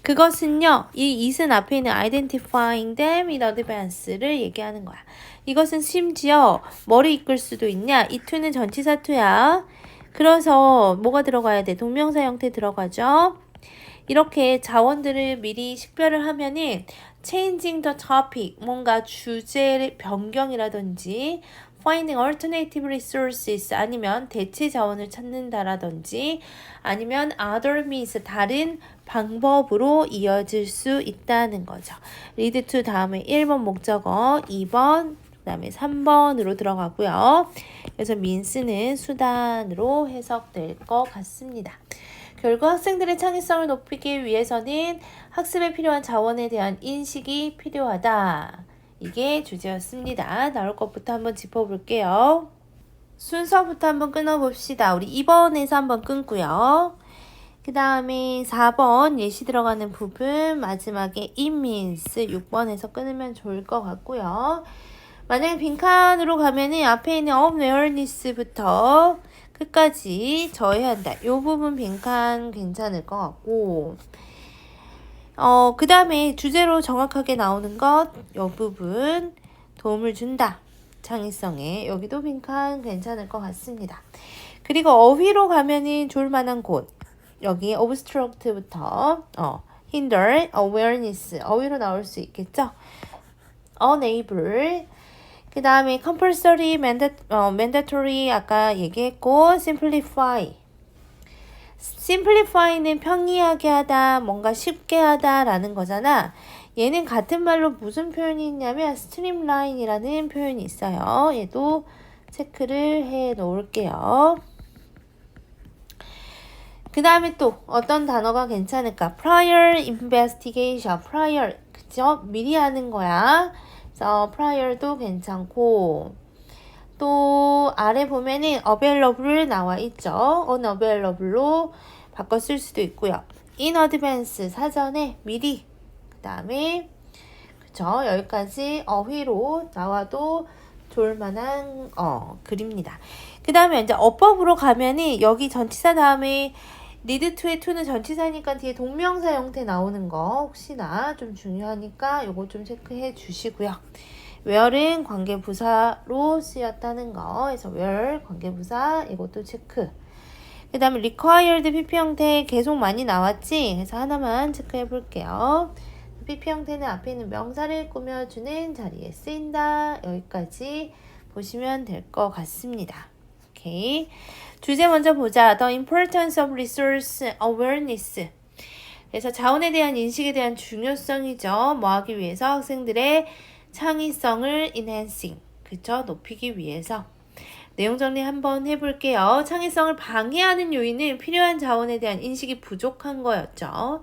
그것은요. 이 it은 앞에 있는 identifying them in advance를 얘기하는 거야. 이것은 심지어 뭐를 이끌 수도 있냐? 이 to는 전치사 to야. 그래서 뭐가 들어가야 돼? 동명사 형태 들어가죠. 이렇게 자원들을 미리 식별을 하면은 changing the topic 뭔가 주제 변경이라든지 finding alternative resources 아니면 대체 자원을 찾는다라든지 아니면 other means 다른 방법으로 이어질 수 있다는 거죠. lead to 다음에 1번 목적어 2번 그 다음에 3번으로 들어가고요. 그래서 means는 수단으로 해석될 것 같습니다. 결국 학생들의 창의성을 높이기 위해서는 학습에 필요한 자원에 대한 인식이 필요하다. 이게 주제였습니다. 나올 것부터 한번 짚어볼게요. 순서부터 한번 끊어봅시다. 우리 2번에서 한번 끊고요. 그 다음에 4번 예시 들어가는 부분 마지막에 it means 6번에서 끊으면 좋을 것 같고요. 만약에 빈칸으로 가면은 앞에 있는 awareness부터 끝까지 져야 한다. 이 부분 빈칸 괜찮을 것 같고 그 다음에 주제로 정확하게 나오는 것 이 부분 도움을 준다. 창의성에 여기도 빈칸 괜찮을 것 같습니다. 그리고 어휘로 가면은 좋을 만한 곳 여기 obstruct부터 hinder, awareness 어휘로 나올 수 있겠죠. enable 그 다음에 compulsory, mandatory 아까 얘기했고 simplify simplify는 편리하게 하다, 뭔가 쉽게 하다 라는 거잖아. 얘는 같은 말로 무슨 표현이 있냐면 streamline이라는 표현이 있어요. 얘도 체크를 해 놓을게요. 그 다음에 또 어떤 단어가 괜찮을까? prior investigation, prior, 그죠? 미리 하는 거야. 그래서 prior도 괜찮고, 또 아래 보면은 available 나와 있죠. unavailable로 바꿔 쓸 수도 있고요. in advance, 사전에 미리. 그 다음에 그쵸? 여기까지 어휘로 나와도 좋을 만한 글입니다. 그 다음에 이제 어법으로 가면은 여기 전치사 다음에 need to의 to는 전치사니까 뒤에 동명사 형태 나오는 거 혹시나 좀 중요하니까 요거 좀 체크해 주시고요. where은 관계부사로 쓰였다는 거. 그래서 where 관계부사 이것도 체크. 그 다음에 required PP 형태 계속 많이 나왔지? 그래서 하나만 체크해 볼게요. PP 형태는 앞에 있는 명사를 꾸며주는 자리에 쓰인다. 여기까지 보시면 될 것 같습니다. 오케이. 주제 먼저 보자. The importance of resource awareness. 그래서 자원에 대한 인식에 대한 중요성이죠. 뭐 하기 위해서 학생들의 창의성을 enhancing. 그쵸? 높이기 위해서. 내용 정리 한번 해볼게요. 창의성을 방해하는 요인은 필요한 자원에 대한 인식이 부족한 거였죠.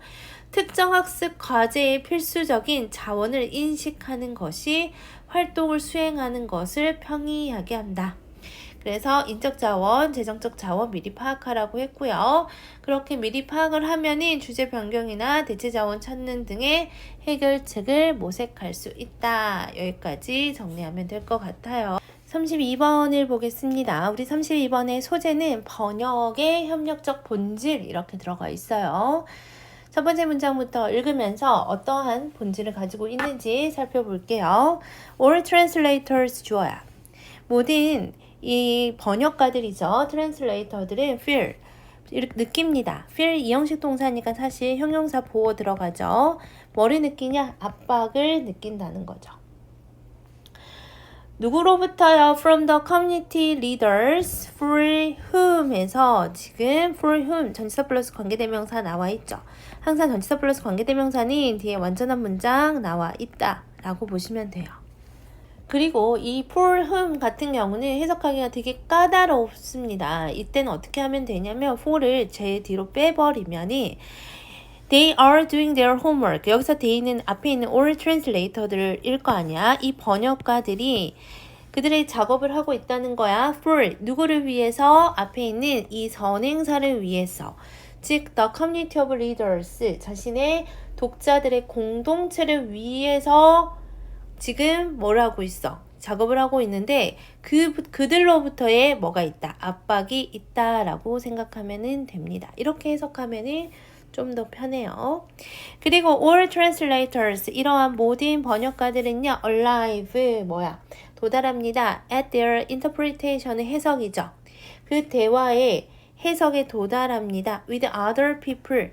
특정 학습 과제의 필수적인 자원을 인식하는 것이 활동을 수행하는 것을 평이하게 한다. 그래서 인적 자원, 재정적 자원 미리 파악하라고 했고요. 그렇게 미리 파악을 하면은 주제 변경이나 대체 자원 찾는 등의 해결책을 모색할 수 있다. 여기까지 정리하면 될 것 같아요. 32번을 보겠습니다. 우리 32번의 소재는 번역의 협력적 본질 이렇게 들어가 있어요. 첫 번째 문장부터 읽으면서 어떠한 본질을 가지고 있는지 살펴볼게요. All translators 주어야. 모든 이 번역가들이죠. 트랜슬레이터들은 feel, 느낍니다. feel 이형식 동사니까 사실 형용사 보호 들어가죠. 뭐를 느끼냐? 압박을 느낀다는 거죠. 누구로부터요? From the community leaders for whom 에서 지금 for whom 전치사 플러스 관계대명사 나와 있죠. 항상 전치사 플러스 관계대명사는 뒤에 완전한 문장 나와 있다 라고 보시면 돼요. 그리고 이 for whom 같은 경우는 해석하기가 되게 까다롭습니다. 이때는 어떻게 하면 되냐면 for를 제 뒤로 빼버리면이 They are doing their homework. 여기서 they는 앞에 있는 all translator들을 일 거 아니야. 이 번역가들이 그들의 작업을 하고 있다는 거야. For 누구를 위해서? 앞에 있는 이 선행사를 위해서. 즉 the community of leaders 자신의 독자들의 공동체를 위해서 지금 뭘 하고 있어? 작업을 하고 있는데 그들로부터의 뭐가 있다? 압박이 있다라고 생각하면 됩니다. 이렇게 해석하면 좀 더 편해요. 그리고 all translators 이러한 모든 번역가들은요. arrive 뭐야? 도달합니다. at their interpretation의 해석이죠. 그 대화의 해석에 도달합니다. with other people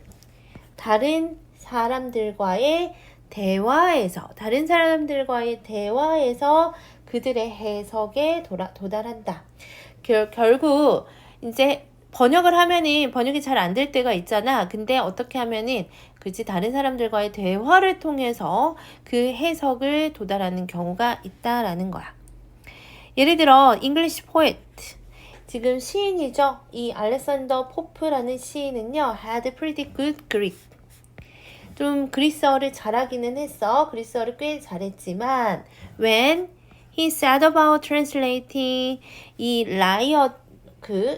다른 사람들과의 대화에서 다른 사람들과의 대화에서 그들의 해석에 도달한다. 결국 이제 번역을 하면은 번역이 잘 안 될 때가 있잖아. 근데 어떻게 하면은 그치 다른 사람들과의 대화를 통해서 그 해석을 도달하는 경우가 있다라는 거야. 예를 들어 English poet 지금 시인이죠. 이 알렉산더 포프라는 시인은요. had pretty good Greek 좀 그리스어를 잘하기는 했어. 그리스어를 꽤 잘했지만 when he said about translating 이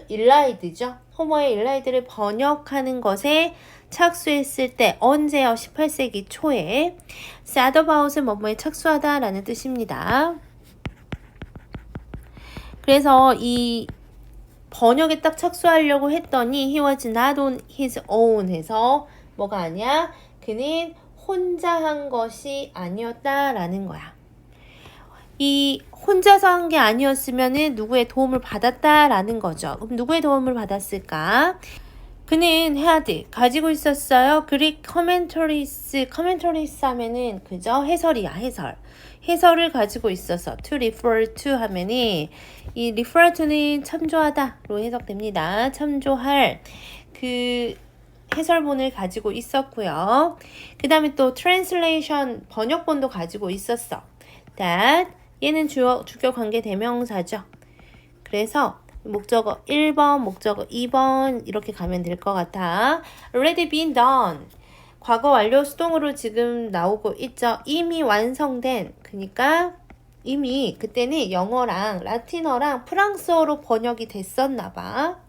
일라이드죠. 호머의 일라이드를 번역하는 것에 착수했을 때 언제요? 18세기 초에 said about은 뭐뭐에 착수하다라는 뜻입니다. 그래서 이 번역에 딱 착수하려고 했더니 he was not on his own 해서 뭐가 아니야? 그는 혼자 한 것이 아니었다라는 거야. 이 혼자서 한 게 아니었으면 누구의 도움을 받았다라는 거죠. 그럼 누구의 도움을 받았을까? 그는 had 가지고 있었어요. Greek commentaries 하면은 그죠? 해설이야 해설. 해설을 가지고 있어서 to refer to 하면은 이 refer to는 참조하다로 해석됩니다. 참조할 그 해설본을 가지고 있었고요. 그 다음에 또 translation 번역본도 가지고 있었어. that 얘는 주격 관계 대명사죠. 그래서 목적어 1번, 목적어 2번 이렇게 가면 될 것 같아. already been done. 과거 완료 수동으로 지금 나오고 있죠. 이미 완성된. 그러니까 이미 그때는 영어랑 라틴어랑 프랑스어로 번역이 됐었나 봐.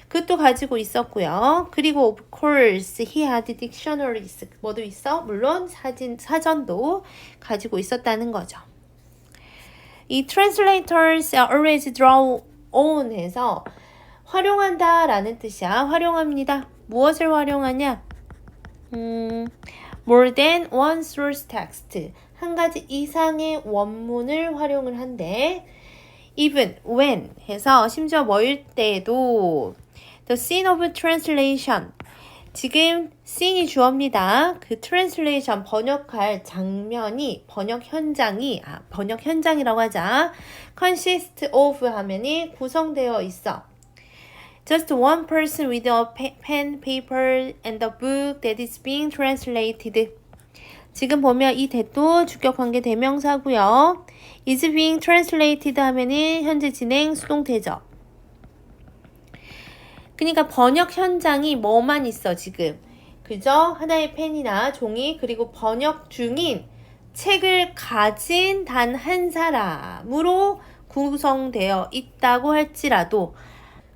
그것도 가지고 있었고요. 그리고 of course he had dictionaries. 뭐도 있어? 물론 사전도 가지고 있었다는 거죠. 이 translators are always draw on 해서 활용한다 라는 뜻이야. 활용합니다. 무엇을 활용하냐? more than one source text. 한 가지 이상의 원문을 활용을 한대. even when 해서 심지어 뭐일 때에도 the scene of translation. 지금 scene이 주어입니다. 그 translation 번역할 장면이 번역 현장이라고 하자. consist of 하면이 구성되어 있어. Just one person with a pen, paper, and the book that is being translated. 지금 보면 이 that도 주격관계 대명사고요. is being translated 하면은 현재 진행 수동태죠. 그러니까 번역 현장이 뭐만 있어 지금. 그죠? 하나의 펜이나 종이 그리고 번역 중인 책을 가진 단 한 사람으로 구성되어 있다고 할지라도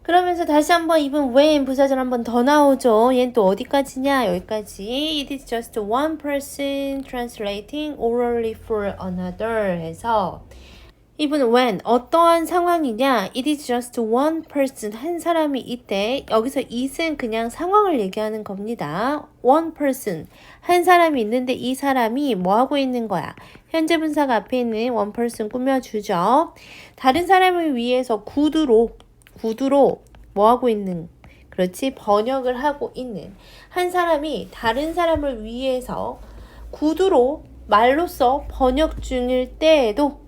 그러면서 다시 한번 even when 부사절 한번 더 나오죠. 얘는 또 어디까지냐? 여기까지. It is just one person translating orally for another 해서 even when 어떠한 상황이냐? It is just one person 한 사람이 있대. 여기서 it은 그냥 상황을 얘기하는 겁니다. one person 한 사람이 있는데 이 사람이 뭐 하고 있는 거야? 현재 분사가 앞에 있는 one person 꾸며주죠. 다른 사람을 위해서 구두로 뭐 하고 있는 그렇지 번역을 하고 있는 한 사람이 다른 사람을 위해서 구두로 말로써 번역 중일 때에도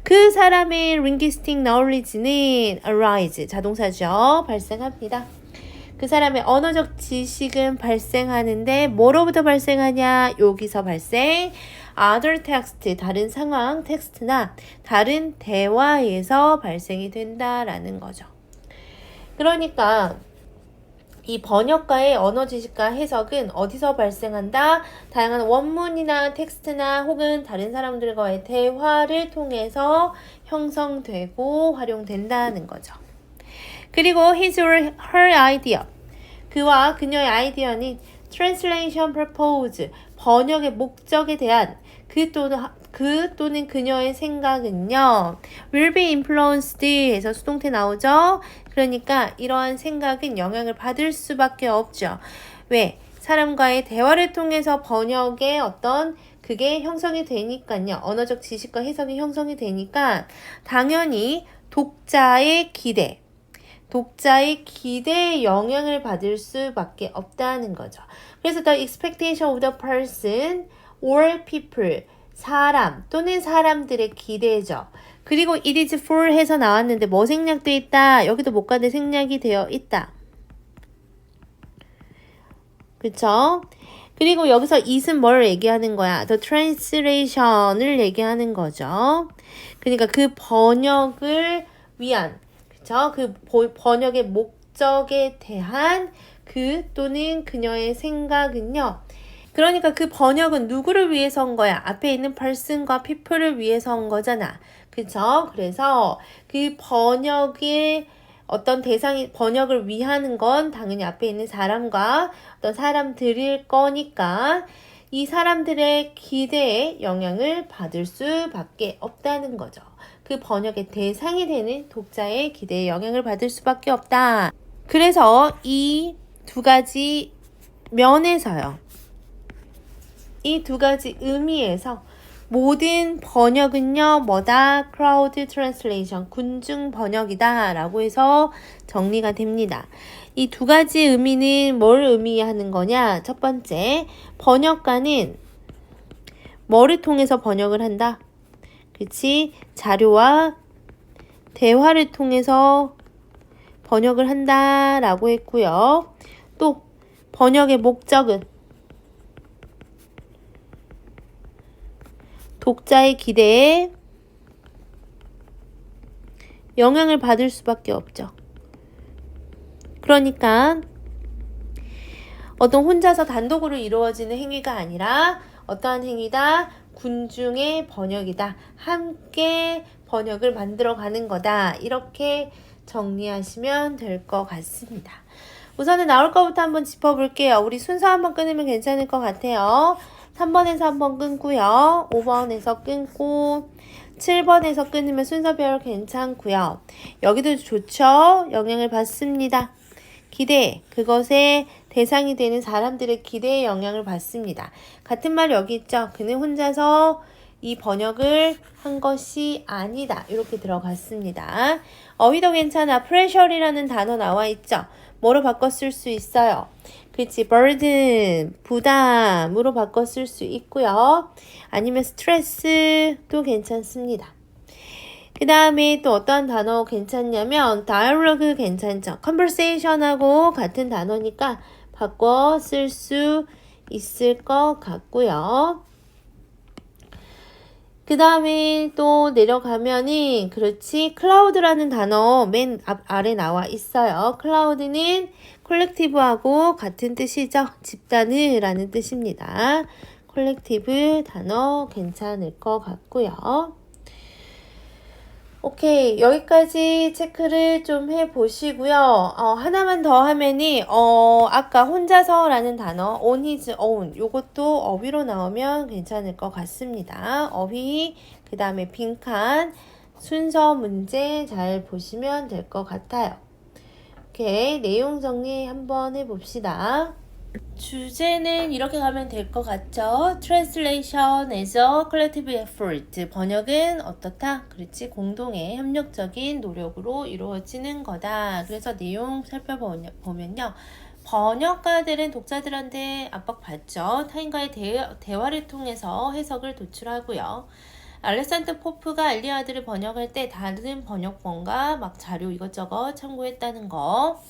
그 사람의 linguistic knowledge는 arise 자동사죠. 발생합니다. 그 사람의 언어적 지식은 발생하는데 뭐로부터 발생하냐? 여기서 발생 other text, 다른 상황, 텍스트나 다른 대화에서 발생이 된다라는 거죠. 그러니까 이 번역가의 언어 지식과 해석은 어디서 발생한다? 다양한 원문이나 텍스트나 혹은 다른 사람들과의 대화를 통해서 형성되고 활용된다는 거죠. 그리고 his or her idea, 그와 그녀의 아이디어는 translation purpose, 번역의 목적에 대한 그 또는 그녀의 생각은요 will be influenced 해서 수동태 나오죠. 그러니까 이러한 생각은 영향을 받을 수밖에 없죠. 왜? 사람과의 대화를 통해서 번역의 어떤 그게 형성이 되니까요. 언어적 지식과 해석이 형성이 되니까 당연히 독자의 기대에 영향을 받을 수밖에 없다는 거죠. 그래서 the expectation of the person or people, 사람 또는 사람들의 기대죠. 그리고 it is for 해서 나왔는데 뭐 생략돼 있다? 여기도 못가대 생략이 되어 있다. 그쵸? 그리고 여기서 it은 뭘 얘기하는 거야? the translation을 얘기하는 거죠. 그러니까 그 번역을 위한 그쵸? 그 번역의 목적에 대한 그 또는 그녀의 생각은요. 그러니까 그 번역은 누구를 위해서 한 거야? 앞에 있는 person과 people을 위해서 한 거잖아. 그쵸? 그래서 그 번역의 어떤 대상이 번역을 위하는 건 당연히 앞에 있는 사람과 어떤 사람들일 거니까 이 사람들의 기대에 영향을 받을 수밖에 없다는 거죠. 그 번역의 대상이 되는 독자의 기대에 영향을 받을 수밖에 없다. 그래서 이 두 가지 면에서요. 이 두 가지 의미에서 모든 번역은요, 뭐다? crowd translation, 군중 번역이다 라고 해서 정리가 됩니다. 이 두 가지 의미는 뭘 의미하는 거냐? 첫 번째, 번역가는 뭐를 통해서 번역을 한다? 그치? 자료와 대화를 통해서 번역을 한다라고 했고요. 또 번역의 목적은 독자의 기대에 영향을 받을 수밖에 없죠. 그러니까 어떤 혼자서 단독으로 이루어지는 행위가 아니라 어떠한 행위다? 군중의 번역이다. 함께 번역을 만들어가는 거다. 이렇게 정리하시면 될 것 같습니다. 우선은 나올 거부터 한번 짚어볼게요. 우리 순서 한번 끊으면 괜찮을 것 같아요. 3번에서 한번 끊고요. 5번에서 끊고 7번에서 끊으면 순서별 괜찮고요. 여기도 좋죠? 영향을 받습니다. 기대, 그것의 대상이 되는 사람들의 기대에 영향을 받습니다. 같은 말 여기 있죠? 그는 혼자서 이 번역을 한 것이 아니다. 이렇게 들어갔습니다. 어휘도 괜찮아. pressure이라는 단어 나와 있죠? 뭐로 바꿔 쓸 수 있어요? 그렇지. burden, 부담으로 바꿔 쓸 수 있고요. 아니면 stress도 괜찮습니다. 그 다음에 또 어떤 단어 괜찮냐면 dialogue 괜찮죠. conversation하고 같은 단어니까 바꿔 쓸 수 있을 것 같고요. 그 다음에 또 내려가면은 그렇지 cloud라는 단어 맨 아래 나와 있어요. cloud는 콜렉티브하고 같은 뜻이죠. 집단을 라는 뜻입니다. 콜렉티브 단어 괜찮을 것 같고요. 오케이, 여기까지 체크를 좀 해보시고요. 하나만 더 하면은 아까 혼자서라는 단어 on his own 요것도 어휘로 나오면 괜찮을 것 같습니다. 어휘, 그 다음에 빈칸, 순서 문제 잘 보시면 될 것 같아요. 오케이, 내용 정리 한번 해봅시다. 주제는 이렇게 가면 될 것 같죠? Translation as a collective effort. 번역은 어떻다? 그렇지. 공동의 협력적인 노력으로 이루어지는 거다. 그래서 내용 살펴보면요. 번역가들은 독자들한테 압박받죠. 타인과의 대화를 통해서 해석을 도출하고요. 알렉산더 포프가 엘리아드를 번역할 때 다른 번역본과 막 자료 이것저것 참고했다는 거.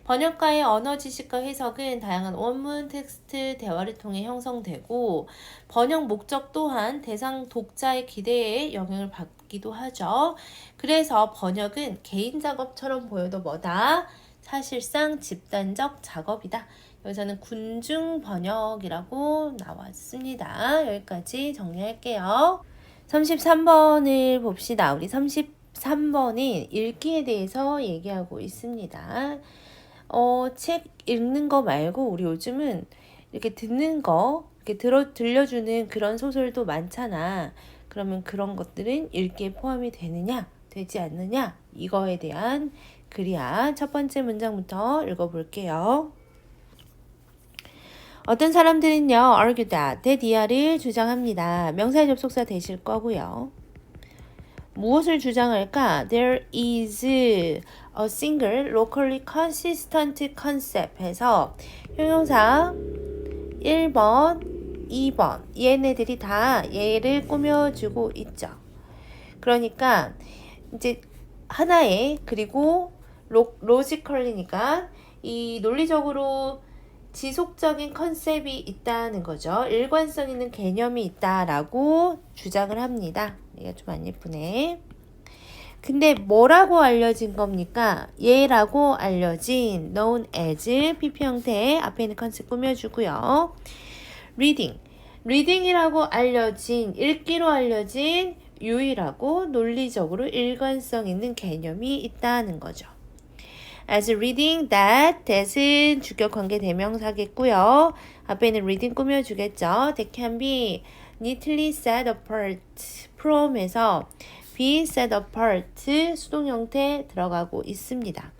번역가의 언어 지식과 해석은 다양한 원문, 텍스트, 대화를 통해 형성되고 번역 목적 또한 대상 독자의 기대에 영향을 받기도 하죠. 그래서 번역은 개인 작업처럼 보여도 뭐다? 사실상 집단적 작업이다. 여기서는 군중 번역이라고 나왔습니다. 여기까지 정리할게요. 33번을 봅시다. 우리 33번은 읽기에 대해서 얘기하고 있습니다. 책 읽는 거 말고 우리 요즘은 이렇게 듣는 거, 이렇게 들려주는 그런 소설도 많잖아. 그러면 그런 것들은 읽기에 포함이 되느냐, 되지 않느냐, 이거에 대한 글이야. 첫 번째 문장부터 읽어볼게요. 어떤 사람들은요, argue that 이하를 주장합니다. 명사의 접속사 되실 거고요. 무엇을 주장할까? There is a single locally consistent concept 해서 형용사 1번, 2번 얘네들이 다 얘를 꾸며주고 있죠. 그러니까 이제 하나의 그리고 logically니까 이 논리적으로 지속적인 컨셉이 있다는 거죠. 일관성 있는 개념이 있다라고 주장을 합니다. 얘가 좀 안 예쁘네. 근데 뭐라고 알려진 겁니까? 얘라고 알려진 known as PP 형태의 앞에 있는 컨셉 꾸며주고요. reading이라고 알려진 읽기로 알려진 유일하고 논리적으로 일관성 있는 개념이 있다는 거죠. as reading that은 주격 관계 대명사겠고요. 앞에 있는 reading 꾸며주겠죠. that can be neatly set apart from에서 be set apart 수동 형태 들어가고 있습니다.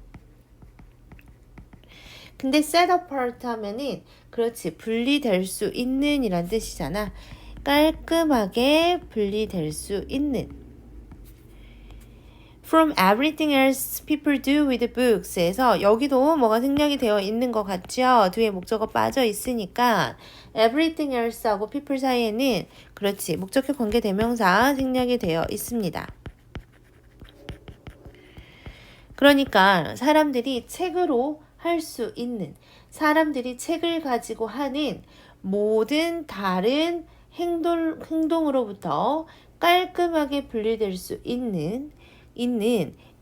근데 set apart 하면은 그렇지 분리될 수 있는 이란 뜻이잖아. 깔끔하게 분리될 수 있는 From everything else people do with books 에서 여기도 뭐가 생략이 되어 있는 것 같죠? 뒤에 목적어 빠져 있으니까 everything else하고 people 사이에는 그렇지 목적격 관계 대명사 생략이 되어 있습니다. 그러니까 사람들이 책으로 할 수 있는, 사람들이 책을 가지고 하는 모든 다른 행동으로부터 깔끔하게 분리될 수 있는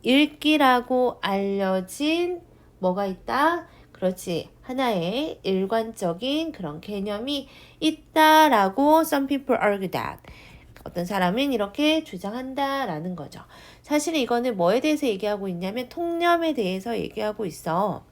읽기라고 알려진 뭐가 있다? 그렇지. 하나의 일관적인 그런 개념이 있다라고 some people argue that. 어떤 사람은 이렇게 주장한다라는 거죠. 사실 이거는 뭐에 대해서 얘기하고 있냐면 통념에 대해서 얘기하고 있어.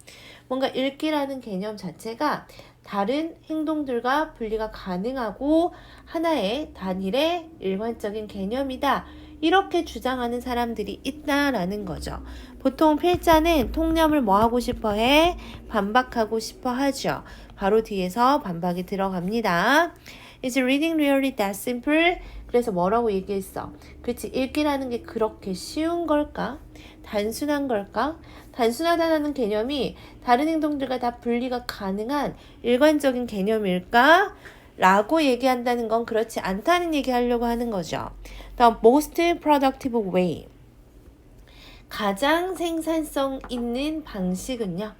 뭔가 읽기라는 개념 자체가 다른 행동들과 분리가 가능하고 하나의 단일의 일관적인 개념이다. 이렇게 주장하는 사람들이 있다라는 거죠. 보통 필자는 통념을 뭐 하고 싶어 해? 반박하고 싶어 하죠. 바로 뒤에서 반박이 들어갑니다. Is reading really that simple? 그래서 뭐라고 얘기했어? 그렇지, 읽기라는 게 그렇게 쉬운 걸까? 단순한 걸까? 단순하다는 개념이 다른 행동들과 다 분리가 가능한 일관적인 개념일까? 라고 얘기한다는 건 그렇지 않다는 얘기 하려고 하는 거죠. The most productive way. 가장 생산성 있는 방식은요.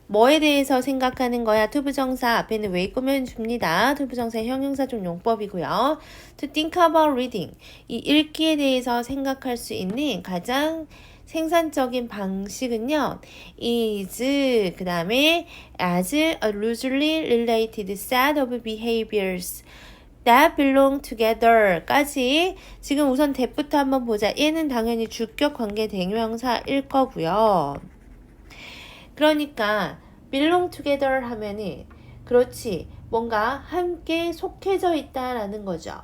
뭐에 대해서 생각하는 거야? 투부정사 앞에는 왜 꾸며줍니다. 투부정사의 형용사적 용법이고요. To think about reading. 이 읽기에 대해서 생각할 수 있는 가장 생산적인 방식은요. is 그 다음에 as a loosely related set of behaviors that belong together 까지. 지금 우선 that부터 한번 보자. 얘는 당연히 주격 관계 대명사일 거고요. 그러니까 belong together 하면은 그렇지, 뭔가 함께 속해져 있다라는 거죠.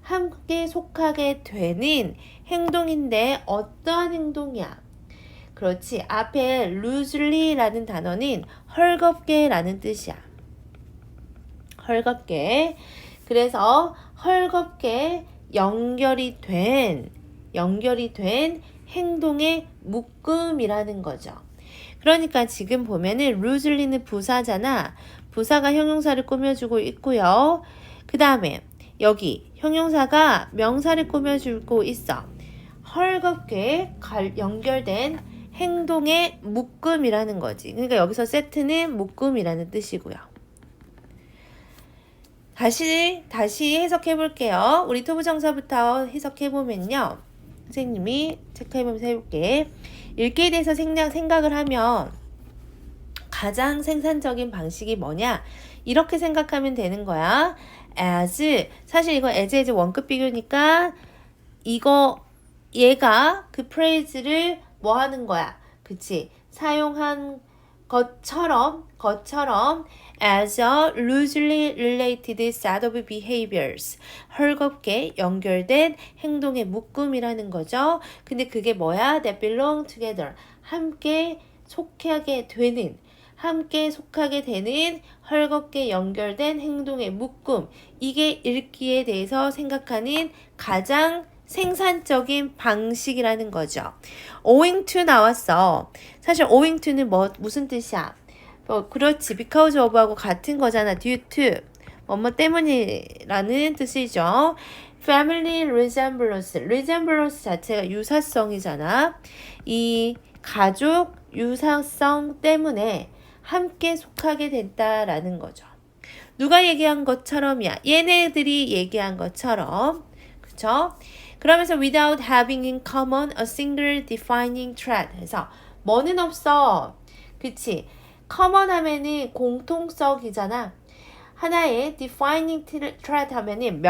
함께 속하게 되는 행동인데 어떠한 행동이야? 그렇지, 앞에 loosely라는 단어는 헐겁게 라는 뜻이야. 헐겁게. 그래서 헐겁게 연결이 된 행동의 묶음이라는 거죠. 그러니까 지금 보면은 loosely는 부사잖아. 부사가 형용사를 꾸며주고 있고요. 그 다음에 여기 형용사가 명사를 꾸며주고 있어. 헐겁게 연결된 행동의 묶음이라는 거지. 그러니까 여기서 세트는 묶음이라는 뜻이고요. 다시 해석해 볼게요. 우리 투부정사부터 해석해 보면요. 선생님이 체크해보면서 해볼게. 읽기에 대해서 생각을 하면 가장 생산적인 방식이 뭐냐? 이렇게 생각하면 되는 거야. as, 사실 이거 as 원급 비교니까 얘가 그 프레이즈를 뭐 하는 거야? 그치? 사용한 것처럼 as a loosely related set of behaviors, 헐겁게 연결된 행동의 묶음이라는 거죠. 근데 그게 뭐야? That belong together, 함께 속하게 되는 헐겁게 연결된 행동의 묶음. 이게 읽기에 대해서 생각하는 가장 생산적인 방식이라는 거죠. owing to 나왔어. 사실 owing to는 무슨 뜻이야? 그렇지, because of하고 같은 거잖아. due to 뭐뭐 때문이라는 뜻이죠. family resemblance 자체가 유사성이잖아. 이 가족 유사성 때문에 함께 속하게 된다라는 거죠. 누가 얘기한 것처럼이야. 얘네들이 얘기한 것처럼. 그쵸? 그러면서 without having in common a single defining trait 해서 뭐는 없어. 그치? common 하면은 공통성이잖아. 하나의 defining trait 하면은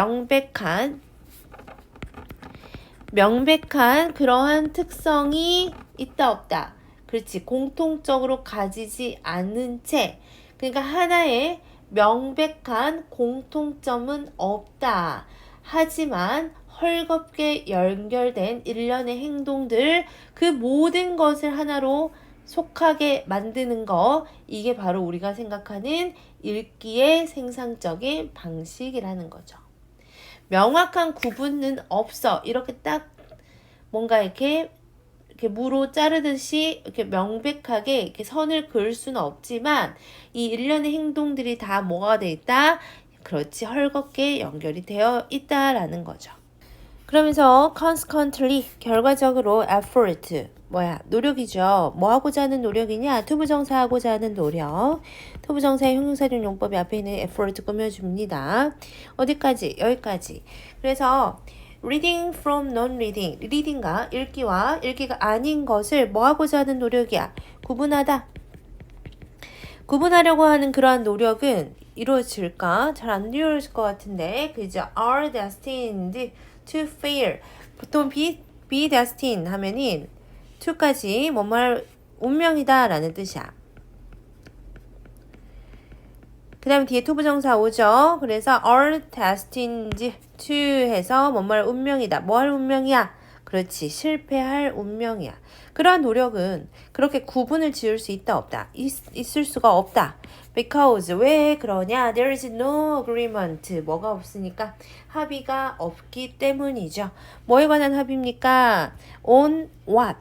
명백한 그러한 특성이 있다 없다. 그렇지. 공통적으로 가지지 않는 채. 그러니까 하나의 명백한 공통점은 없다. 하지만 헐겁게 연결된 일련의 행동들, 그 모든 것을 하나로 속하게 만드는 거, 이게 바로 우리가 생각하는 읽기의 생산적인 방식이라는 거죠. 명확한 구분은 없어. 이렇게 딱 뭔가 이렇게 무로 자르듯이 이렇게 명백하게 이렇게 선을 그을 수는 없지만 이 일련의 행동들이 다 뭐가 돼 있다? 그렇지, 헐겁게 연결이 되어 있다라는 거죠. 그러면서 consequently 결과적으로 effort 노력이죠. 뭐 하고자 하는 노력이냐? 투부정사 하고자 하는 노력. 투부정사의 형용사적 용법이 앞에 있는 effort 꾸며줍니다. 어디까지? 여기까지. 그래서 reading from non-reading, reading과 읽기와 읽기가 아닌 것을 뭐 하고자 하는 노력이야? 구분하다. 구분하려고 하는 그러한 노력은 이루어질까? 잘 안 이루어질 것 같은데, 그죠? are destined to fail. 보통 be destined 하면은 to까지 뭐말 운명이다 라는 뜻이야. 그 다음에 뒤에 투부정사 오죠. 그래서 are destined to 해서 뭐말 운명이다. 뭐 할 운명이야? 그렇지. 실패할 운명이야. 그러한 노력은 그렇게 구분을 지을 수 있다 없다? 있을 수가 없다. Because 왜 그러냐? There is no agreement. 뭐가 없으니까? 합의가 없기 때문이죠. 뭐에 관한 합의입니까? On what?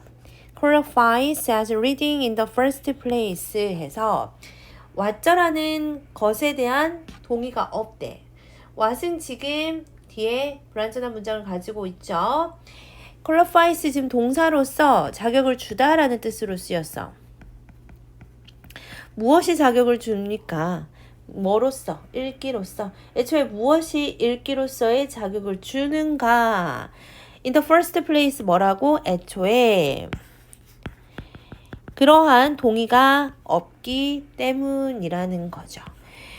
qualifies as reading in the first place 해서 what라는 것에 대한 동의가 없대. what은 지금 뒤에 불완전한 문장을 가지고 있죠. qualifies 지금 동사로서 자격을 주다라는 뜻으로 쓰였어. 무엇이 자격을 줍니까? 뭐로써? 읽기로써. 애초에 무엇이 읽기로서의 자격을 주는가? In the first place 뭐라고? 애초에 그러한 동의가 없기 때문이라는 거죠.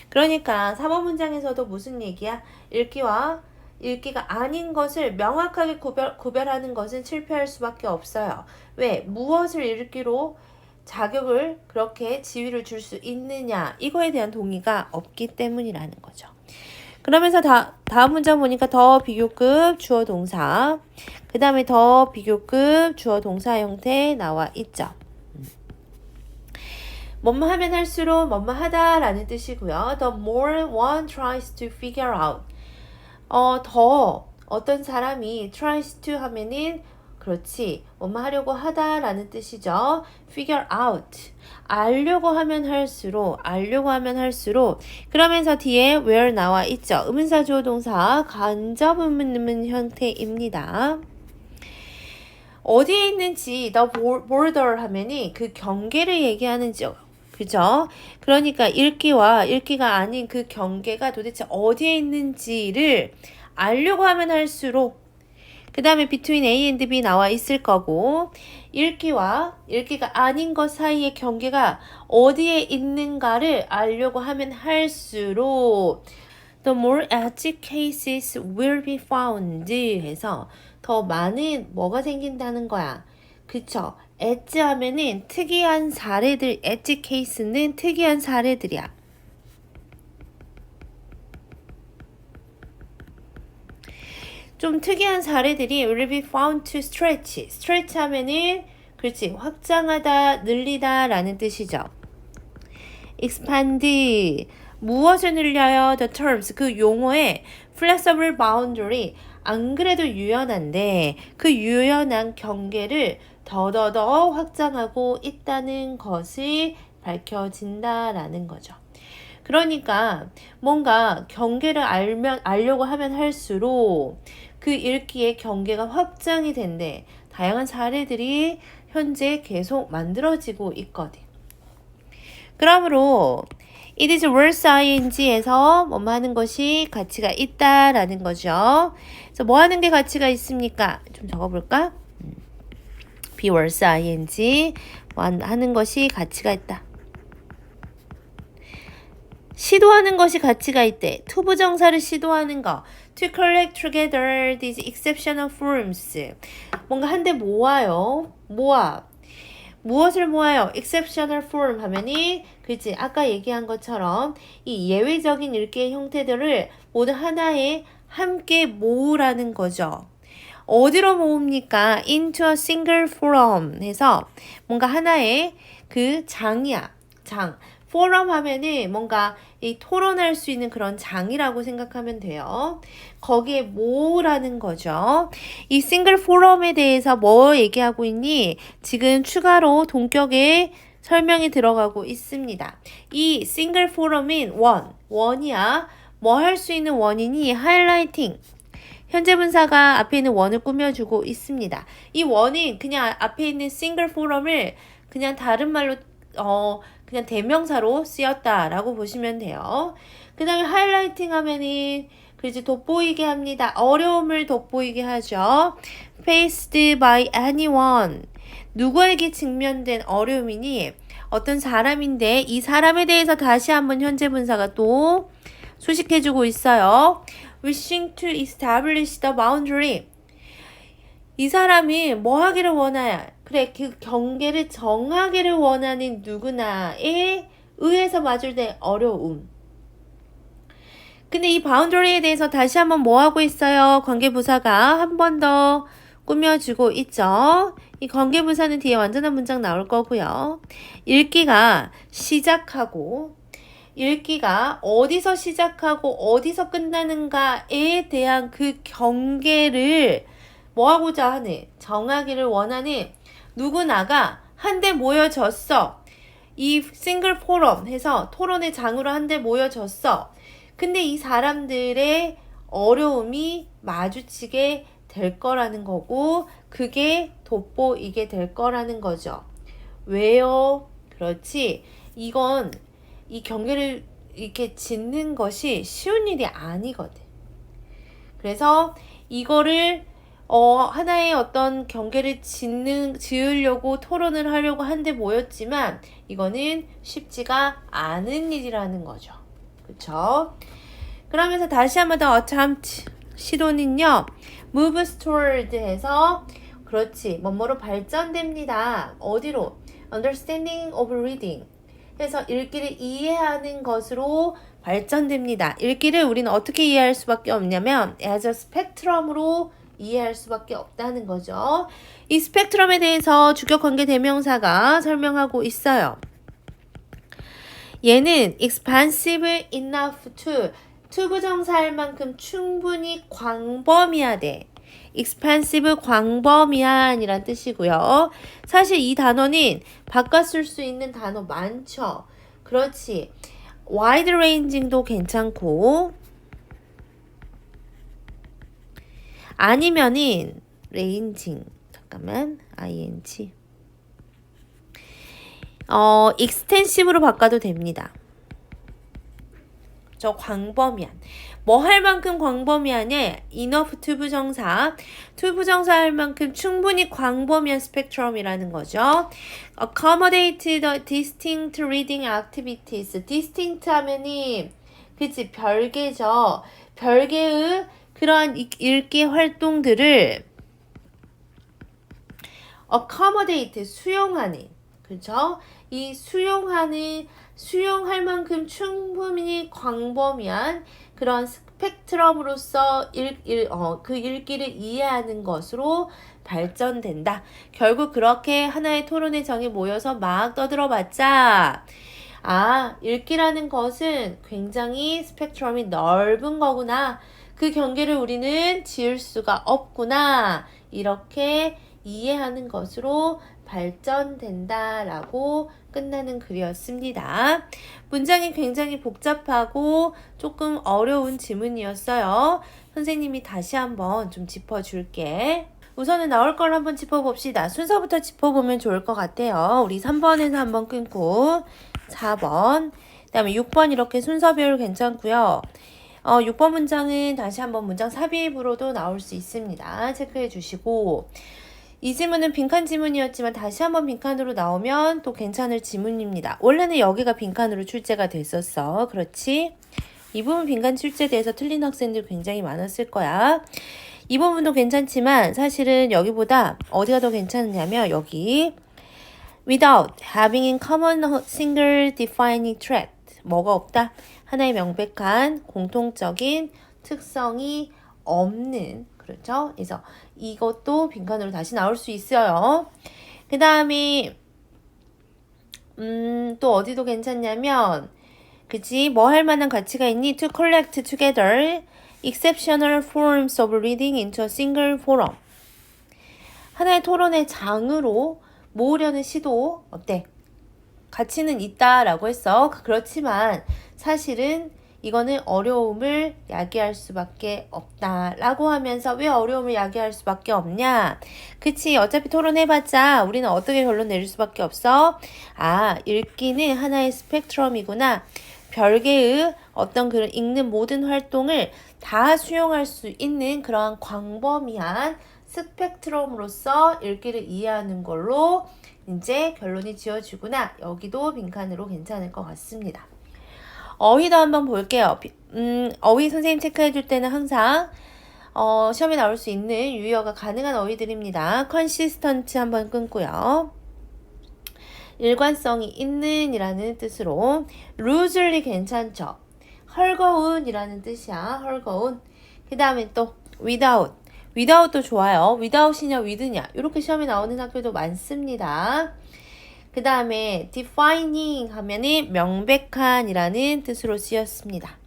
그러니까 3번 문장에서도 무슨 얘기야? 읽기와 읽기가 아닌 것을 명확하게 구별하는 것은 실패할 수밖에 없어요. 왜? 무엇을 읽기로 자격을 그렇게 지위를 줄 수 있느냐? 이거에 대한 동의가 없기 때문이라는 거죠. 그러면서 다음 문장 보니까 더 비교급 주어 동사, 그 다음에 더 비교급 주어 동사 형태 나와 있죠. 뭐뭐 하면 할수록 뭐뭐 하다라는 뜻이고요. The more one tries to figure out. 더 어떤 사람이 tries to 하면은 그렇지. 뭐뭐 하려고 하다라는 뜻이죠. figure out. 알려고 하면 할수록 그러면서 뒤에 where 나와 있죠. 의문사 주어 동사 간접 의문 형태입니다. 어디에 있는지 the border 하면이 그 경계를 얘기하는지 그죠? 그러니까 읽기와 읽기가 아닌 그 경계가 도대체 어디에 있는지를 알려고 하면 할수록 그 다음에 between A and B 나와 있을 거고 읽기와 읽기가 아닌 것 사이의 경계가 어디에 있는가를 알려고 하면 할수록 the more edge cases will be found 해서 더 많은 뭐가 생긴다는 거야. 그쵸? 엣지 하면은 특이한 사례들, 엣지 케이스는 특이한 사례들이야. 좀 특이한 사례들이 will be found to stretch. stretch 하면은 그렇지 확장하다, 늘리다 라는 뜻이죠. expand 무엇을 늘려요? the terms 그 용어의 flexible boundary 안 그래도 유연한데 그 유연한 경계를 더더더 확장하고 있다는 것이 밝혀진다라는 거죠. 그러니까 뭔가 경계를 알려고 하면 할수록 그 읽기의 경계가 확장이 된대. 다양한 사례들이 현재 계속 만들어지고 있거든. 그러므로 it is worth ing에서 뭐뭐 하는 것이 가치가 있다라는 거죠. 그래서 뭐 하는 게 가치가 있습니까? 좀 적어볼까? be worth ing 뭐 하는 것이 가치가 있다. 시도하는 것이 가치가 있대. 투부정사를 시도하는 거. To collect together these exceptional forms. 뭔가 한데 모아요. 무엇을 모아요? exceptional form 하면이 그치 아까 얘기한 것처럼 이 예외적인 읽기의 형태들을 모두 하나에 함께 모으라는 거죠. 어디로 모읍니까? into a single forum 해서 뭔가 하나의 그 장이야. 장. 포럼 하면은 뭔가 이 토론할 수 있는 그런 장이라고 생각하면 돼요. 거기에 뭐라는 거죠. 이 싱글 포럼에 대해서 뭐 얘기하고 있니? 지금 추가로 동격에 설명이 들어가고 있습니다. 이 싱글 포럼인 원이야. 뭐 할 수 있는 원이니? 하이라이팅. 현재 분사가 앞에 있는 원을 꾸며주고 있습니다. 이 원은 그냥 앞에 있는 싱글 포럼을 그냥 다른 말로 그냥 대명사로 쓰였다라고 보시면 돼요. 그 다음에 하이라이팅 하면은 그래서 돋보이게 합니다. 어려움을 돋보이게 하죠. Faced by anyone. 누구에게 직면된 어려움이니 어떤 사람인데 이 사람에 대해서 다시 한번 현재 분사가 또 소식해주고 있어요. Wishing to establish the boundary. 이 사람이 뭐 하기를 원하야? 그래, 그 경계를 정하기를 원하는 누구나에 의해서 마주된 어려움. 근데 이 바운더리에 대해서 다시 한번 뭐 하고 있어요? 관계부사가 한 번 더 꾸며주고 있죠. 이 관계부사는 뒤에 완전한 문장 나올 거고요. 읽기가 시작하고 읽기가 어디서 시작하고 어디서 끝나는가에 대한 그 경계를 뭐 하고자 하는 정하기를 원하는 누구나가 한데 모여졌어. 이 싱글 포럼 해서 토론의 장으로 한데 모여졌어. 근데 이 사람들의 어려움이 마주치게 될 거라는 거고 그게 돋보이게 될 거라는 거죠. 왜요? 그렇지. 이건 이 경계를 이렇게 짓는 것이 쉬운 일이 아니거든. 그래서 이거를 하나의 어떤 경계를 지으려고 토론을 하려고 한데 모였지만 이거는 쉽지가 않은 일이라는 거죠. 그쵸? 그러면서 다시 한번 더 attempt 시도는요. move toward 해서 그렇지. 뭐뭐로 발전됩니다. 어디로? understanding of reading 해서 읽기를 이해하는 것으로 발전됩니다. 읽기를 우리는 어떻게 이해할 수밖에 없냐면 as a spectrum으로 이해할 수밖에 없다는 거죠. 이 스펙트럼에 대해서 주격관계 대명사가 설명하고 있어요. 얘는 expansive enough to 투부정사할 만큼 충분히 광범위하대. expansive 광범위한이란 뜻이고요. 사실 이 단어는 바꿔 쓸 수 있는 단어 많죠. 그렇지. wide ranging도 괜찮고 아니면은 ranging 잠깐만 ing extensive로 바꿔도 됩니다. 저 광범위한 뭐 할 만큼 광범위하냐 enough 투부정사 투부정사 할 만큼 충분히 광범위한 스펙트럼이라는 거죠. accommodate the distinct reading activities distinct 하면이 그치 별개죠. 별개의 그런 읽기 활동들을 accommodate 수용하는 그렇죠? 이 수용할 만큼 충분히 광범위한 그런 스펙트럼으로서 그 읽기를 이해하는 것으로 발전된다. 결국 그렇게 하나의 토론의 정에 모여서 막 떠들어봤자 읽기라는 것은 굉장히 스펙트럼이 넓은 거구나. 그 경계를 우리는 지을 수가 없구나. 이렇게 이해하는 것으로 발전된다라고 끝나는 글이었습니다. 문장이 굉장히 복잡하고 조금 어려운 지문이었어요. 선생님이 다시 한번 좀 짚어줄게. 우선은 나올 걸 한번 짚어봅시다. 순서부터 짚어보면 좋을 것 같아요. 우리 3번에서 한번 끊고 4번, 그 다음에 6번 이렇게 순서별 괜찮고요. 6번 문장은 다시 한번 문장 삽입으로도 나올 수 있습니다. 체크해 주시고 이 지문은 빈칸 지문이었지만 다시 한번 빈칸으로 나오면 또 괜찮을 지문입니다. 원래는 여기가 빈칸으로 출제가 됐었어. 그렇지? 이 부분 빈칸 출제돼서 틀린 학생들 굉장히 많았을 거야. 이 부분도 괜찮지만 사실은 여기보다 어디가 더 괜찮냐면 여기 without having in common a single defining trait 뭐가 없다? 하나의 명백한 공통적인 특성이 없는 그렇죠? 그래서 이것도 빈칸으로 다시 나올 수 있어요. 그 다음에 또 어디도 괜찮냐면 그치? 뭐 할 만한 가치가 있니? To collect together exceptional forms of reading into a single forum. 하나의 토론의 장으로 모으려는 시도 어때? 가치는 있다라고 했어. 그렇지만 사실은 이거는 어려움을 야기할 수밖에 없다 라고 하면서 왜 어려움을 야기할 수밖에 없냐? 그치, 어차피 토론해봤자 우리는 어떻게 결론 내릴 수밖에 없어? 아, 읽기는 하나의 스펙트럼이구나. 별개의 어떤 그런 읽는 모든 활동을 다 수용할 수 있는 그러한 광범위한 스펙트럼으로서 읽기를 이해하는 걸로 이제 결론이 지어지구나. 여기도 빈칸으로 괜찮을 것 같습니다. 어휘도 한번 볼게요. 어휘 선생님 체크해줄 때는 항상 시험에 나올 수 있는 유의어가 가능한 어휘들입니다. consistent 한번 끊고요. 일관성이 있는 이라는 뜻으로 loosely 괜찮죠. 헐거운 이라는 뜻이야. 헐거운. 그 다음에 또 without도 좋아요. without이냐 with냐 이렇게 시험에 나오는 학교도 많습니다. 그 다음에 defining 하면은 명백한 이라는 뜻으로 쓰였습니다.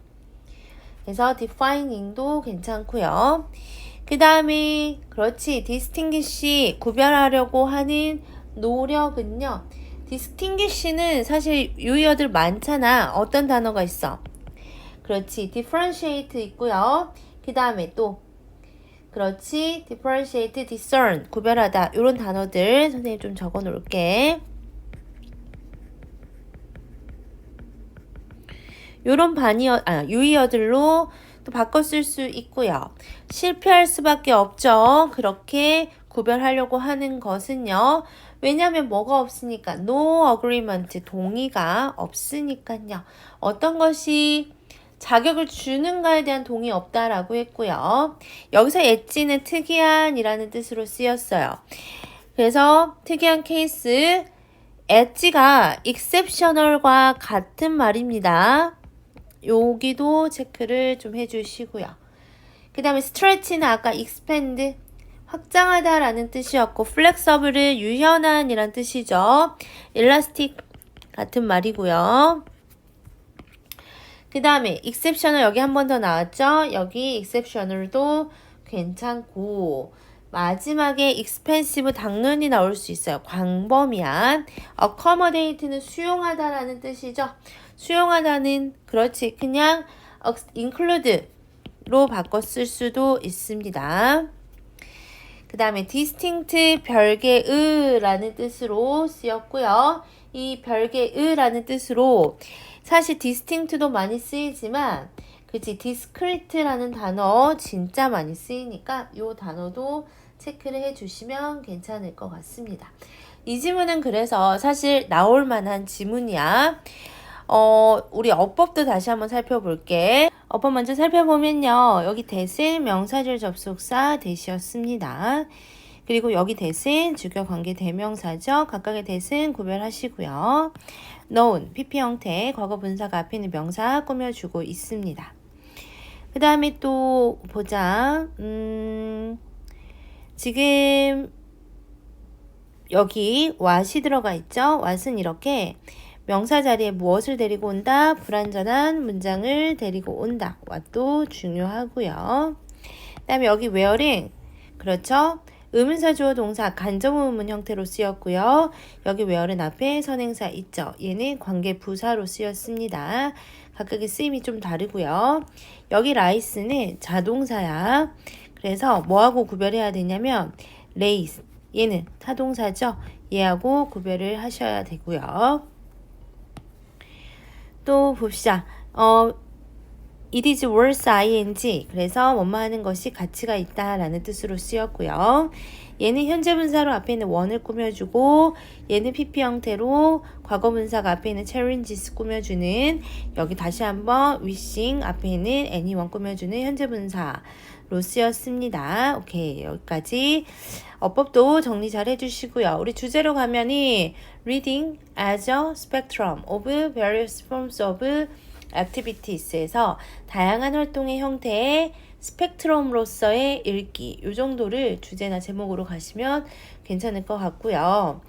그래서 defining도 괜찮고요. 그 다음에 그렇지 distinguish 구별하려고 하는 노력은요. distinguish는 사실 유의어들 많잖아. 어떤 단어가 있어? 그렇지 differentiate 있고요. 그 다음에 또 그렇지 differentiate, discern 구별하다 이런 단어들 선생님 좀 적어 놓을게. 요런 유의어들로 또 바꿔 쓸 수 있고요. 실패할 수밖에 없죠. 그렇게 구별하려고 하는 것은요. 왜냐하면 뭐가 없으니까 no agreement 동의가 없으니까요. 어떤 것이 자격을 주는가에 대한 동의 없다라고 했고요. 여기서 엣지는 특이한이라는 뜻으로 쓰였어요. 그래서 특이한 케이스 엣지가 exceptional과 같은 말입니다. 여기도 체크를 좀 해주시고요. 그 다음에 stretch는 아까 expand 확장하다 라는 뜻이었고 flexible은 유연한 이란 뜻이죠. elastic 같은 말이고요. 그 다음에 exceptional 여기 한 번 더 나왔죠. 여기 exceptional도 괜찮고 마지막에 expensive 당연히 나올 수 있어요. 광범위한 accommodate는 수용하다라는 뜻이죠. 수용하다는 그렇지 그냥 include로 바꿔 쓸 수도 있습니다. 그 다음에 distinct 별개의 라는 뜻으로 쓰였고요. 이 별개의 라는 뜻으로 사실 distinct도 많이 쓰이지만 그치 discrete라는 단어 진짜 많이 쓰이니까 이 단어도 체크를 해주시면 괜찮을 것 같습니다. 이 지문은 그래서 사실 나올 만한 지문이야. 우리 어법도 다시 한번 살펴볼게. 어법 먼저 살펴보면요. 여기 that은 명사절 접속사 that이었습니다. 그리고 여기 that은 주격관계 대명사죠. 각각의 that은 구별하시고요. known, PP 형태, 과거 분사가 앞에 있는 명사 꾸며주고 있습니다. 그 다음에 또 보자. 지금 여기 what이 들어가 있죠. what은 이렇게 명사 자리에 무엇을 데리고 온다? 불완전한 문장을 데리고 온다. what도 중요하고요. 그 다음에 여기 where은 그렇죠. 의문사 주어 동사 간접 의문 형태로 쓰였고요. 여기 where은 앞에 선행사 있죠. 얘는 관계 부사로 쓰였습니다. 각각의 쓰임이 좀 다르고요. 여기 rice는 자동사야. 그래서 뭐하고 구별해야 되냐면 race 얘는 타동사죠. 얘하고 구별을 하셔야 되고요. 또 봅시다. it is worth ing 그래서 원만하는 것이 가치가 있다라는 뜻으로 쓰였고요. 얘는 현재 분사로 앞에 있는 one을 꾸며주고 얘는 PP 형태로 과거 분사가 앞에 있는 challenges 꾸며주는 여기 다시 한번 wishing 앞에 있는 anyone 꾸며주는 현재 분사로 쓰였습니다. 오케이 여기까지 어법도 정리 잘 해주시고요. 우리 주제로 가면이 reading as a spectrum of various forms of activities에서 다양한 활동의 형태의 스펙트럼으로서의 읽기 이 정도를 주제나 제목으로 가시면 괜찮을 것 같고요.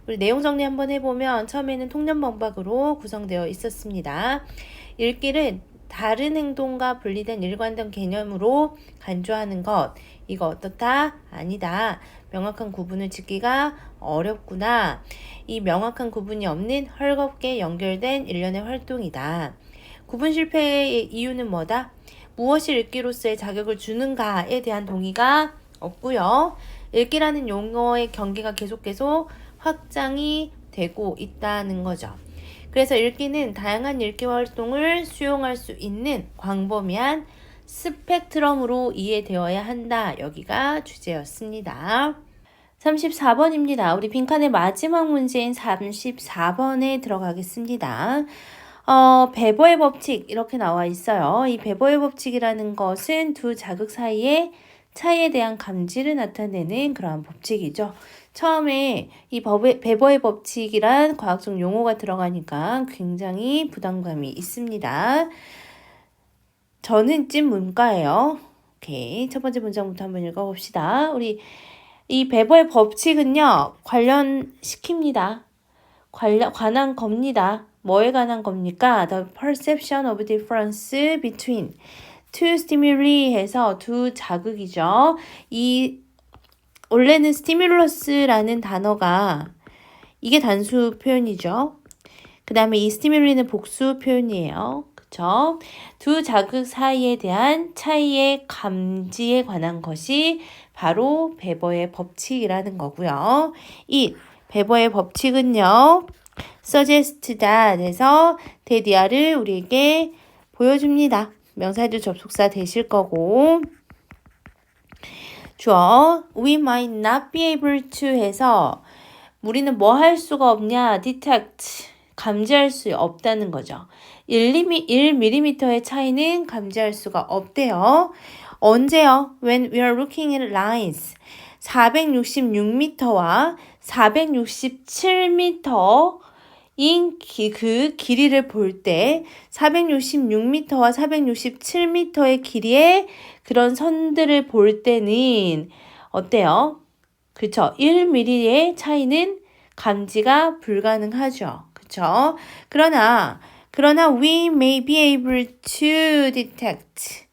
우리 내용 정리 한번 해보면 처음에는 통념방박으로 구성되어 있었습니다. 읽기를 다른 행동과 분리된 일관된 개념으로 간주하는 것 이거 어떻다? 아니다. 명확한 구분을 짓기가 어렵구나. 이 명확한 구분이 없는 헐겁게 연결된 일련의 활동이다. 구분 실패의 이유는 뭐다? 무엇이 읽기로서의 자격을 주는가에 대한 동의가 없고요. 읽기라는 용어의 경계가 계속 확장이 되고 있다는 거죠. 그래서 읽기는 다양한 읽기 활동을 수용할 수 있는 광범위한 스펙트럼으로 이해되어야 한다. 여기가 주제였습니다. 34번입니다. 우리 빈칸의 마지막 문제인 34번에 들어가겠습니다. 베버의 법칙 이렇게 나와 있어요. 이 베버의 법칙이라는 것은 두 자극 사이의 차이에 대한 감지를 나타내는 그러한 법칙이죠. 처음에 이 베버의 법칙이란 과학적 용어가 들어가니까 굉장히 부담감이 있습니다. 저는 찐 문과예요. 오케이. 첫 번째 문장부터 한번 읽어봅시다. 우리 이 베버의 법칙은요, 관련시킵니다. 관한 겁니다. 뭐에 관한 겁니까? The perception of difference between two stimuli 해서 두 자극이죠. 원래는 스티뮬러스라는 단어가 이게 단수 표현이죠. 그 다음에 이 스티뮬리는 복수 표현이에요. 그쵸? 두 자극 사이에 대한 차이의 감지에 관한 것이 바로 베버의 법칙이라는 거고요. 이 베버의 법칙은요. suggest that 해서 데디아를 우리에게 보여줍니다. 명사절 접속사 되실 거고 주어 we might not be able to 해서 우리는 뭐 할 수가 없냐 detect 감지할 수 없다는 거죠. 1mm의 차이는 감지할 수가 없대요. 언제요? When we are looking at lines 466m와 467m 인 그 길이를 볼 때 466m와 467m의 길이의 그런 선들을 볼 때는 어때요? 그쵸? 1mm의 차이는 감지가 불가능하죠. 그쵸? 그러나 we may be able to detect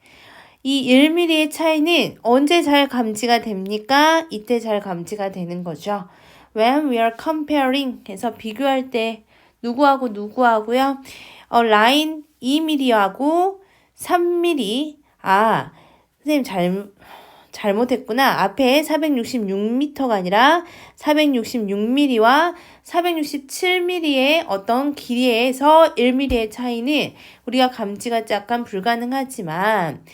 이 1mm의 차이는 언제 잘 감지가 됩니까? 이때 잘 감지가 되는 거죠. When we are comparing 해서 비교할 때 누구하고 누구하고요? 라인 2mm하고 3mm. 선생님 잘못했구나. 앞에 466m가 아니라 466mm와 467mm의 어떤 길이에서 1mm의 차이는 우리가 감지가 약간 불가능하지만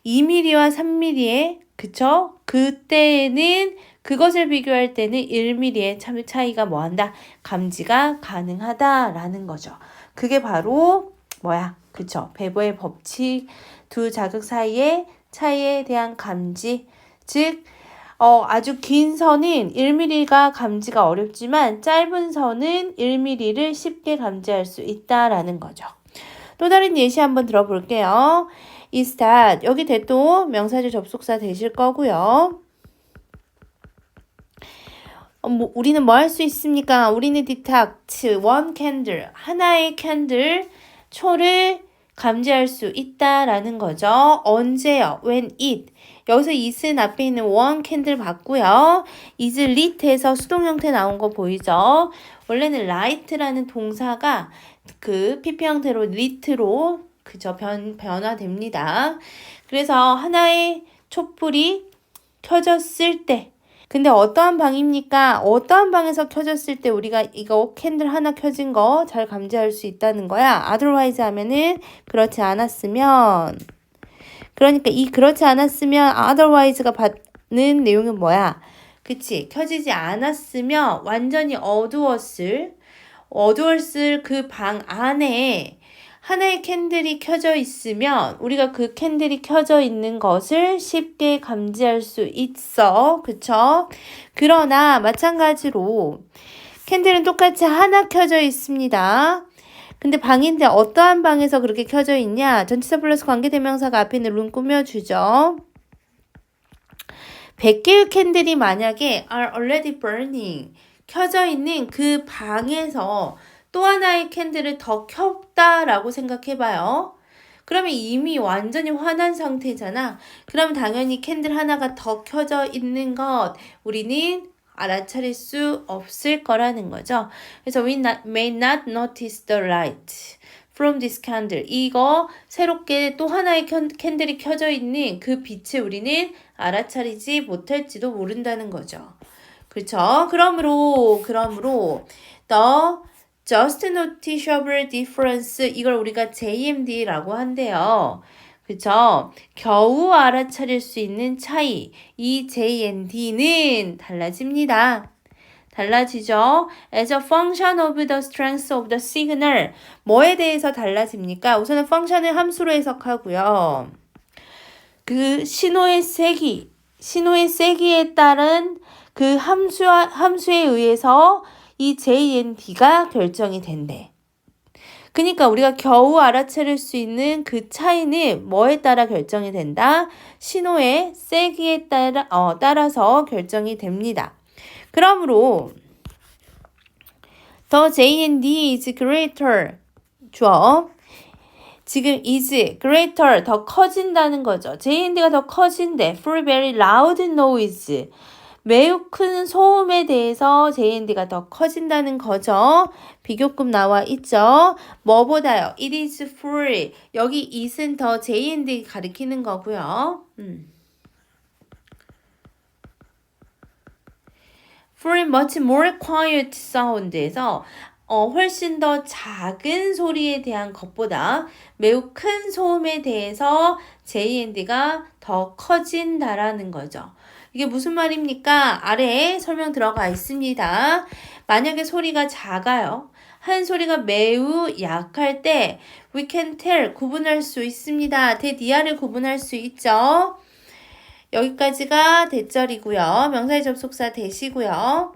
2mm와 3mm의 그쵸? 그때는 그것을 비교할 때는 1mm의 차이가 뭐한다? 감지가 가능하다라는 거죠. 그게 바로 뭐야? 그쵸? 베버의 법칙 두 자극 사이의 차이에 대한 감지. 즉 아주 긴 선은 1mm가 감지가 어렵지만 짧은 선은 1mm를 쉽게 감지할 수 있다라는 거죠. 또 다른 예시 한번 들어볼게요. is that 여기 대도 명사절 접속사 되실 거고요. 우리는 뭐 할 수 있습니까? 우리는 detect one candle 하나의 캔들 초를 감지할 수 있다라는 거죠. 언제요? When it 여기서 it은 앞에 있는 one candle 봤고요. is lit에서 수동 형태 나온 거 보이죠? 원래는 light라는 동사가 그 PP 형태로 lit로 그저 변화됩니다. 그래서 하나의 촛불이 켜졌을 때 근데 어떠한 방입니까? 어떠한 방에서 켜졌을 때 우리가 이거 캔들 하나 켜진 거 잘 감지할 수 있다는 거야. otherwise 하면은 그렇지 않았으면 그러니까 이 그렇지 않았으면 otherwise가 받는 내용은 뭐야? 그치? 켜지지 않았으면 완전히 어두웠을 그 방 안에 하나의 캔들이 켜져 있으면 우리가 그 캔들이 켜져 있는 것을 쉽게 감지할 수 있어. 그쵸? 그러나 마찬가지로 캔들은 똑같이 하나 켜져 있습니다. 근데 방인데 어떠한 방에서 그렇게 켜져 있냐? 전치사 플러스 관계대명사가 앞에 있는 룸 꾸며주죠. 100개의 캔들이 만약에 are already burning 켜져 있는 그 방에서 또 하나의 캔들을 더 켰다라고 생각해봐요. 그러면 이미 완전히 환한 상태잖아. 그럼 당연히 캔들 하나가 더 켜져 있는 것 우리는 알아차릴 수 없을 거라는 거죠. 그래서 we may not notice the light from this candle. 이거 새롭게 또 하나의 캔들이 켜져 있는 그 빛을 우리는 알아차리지 못할지도 모른다는 거죠. 그렇죠? 그러므로 the just noticeable difference 이걸 우리가 JMD라고 한대요. 그쵸? 겨우 알아차릴 수 있는 차이. 이 JND는 달라집니다. 달라지죠? As a function of the strength of the signal. 뭐에 대해서 달라집니까? 우선은 펑션을 함수로 해석하고요. 그 신호의 세기에 따른 그 함수에 의해서 이 JND가 결정이 된대. 그러니까 우리가 겨우 알아차릴 수 있는 그 차이는 뭐에 따라 결정이 된다? 신호의 세기에 따라서 결정이 됩니다. 그러므로 the JND is greater 주어 지금 is greater 더 커진다는 거죠. JND가 더 커진대. For very loud noise 매우 큰 소음에 대해서 JND가 더 커진다는 거죠. 비교급 나와 있죠. 뭐보다요? It is for 여기 it은 더 JND 가리키는 거고요. For much more quiet sound에서 훨씬 더 작은 소리에 대한 것보다 매우 큰 소음에 대해서 JND가 더 커진다라는 거죠. 이게 무슨 말입니까? 아래에 설명 들어가 있습니다. 만약에 소리가 작아요. 한 소리가 매우 약할 때 we can tell 구분할 수 있습니다. 대디아를 구분할 수 있죠. 여기까지가 대절이고요. 명사의 접속사 대시고요.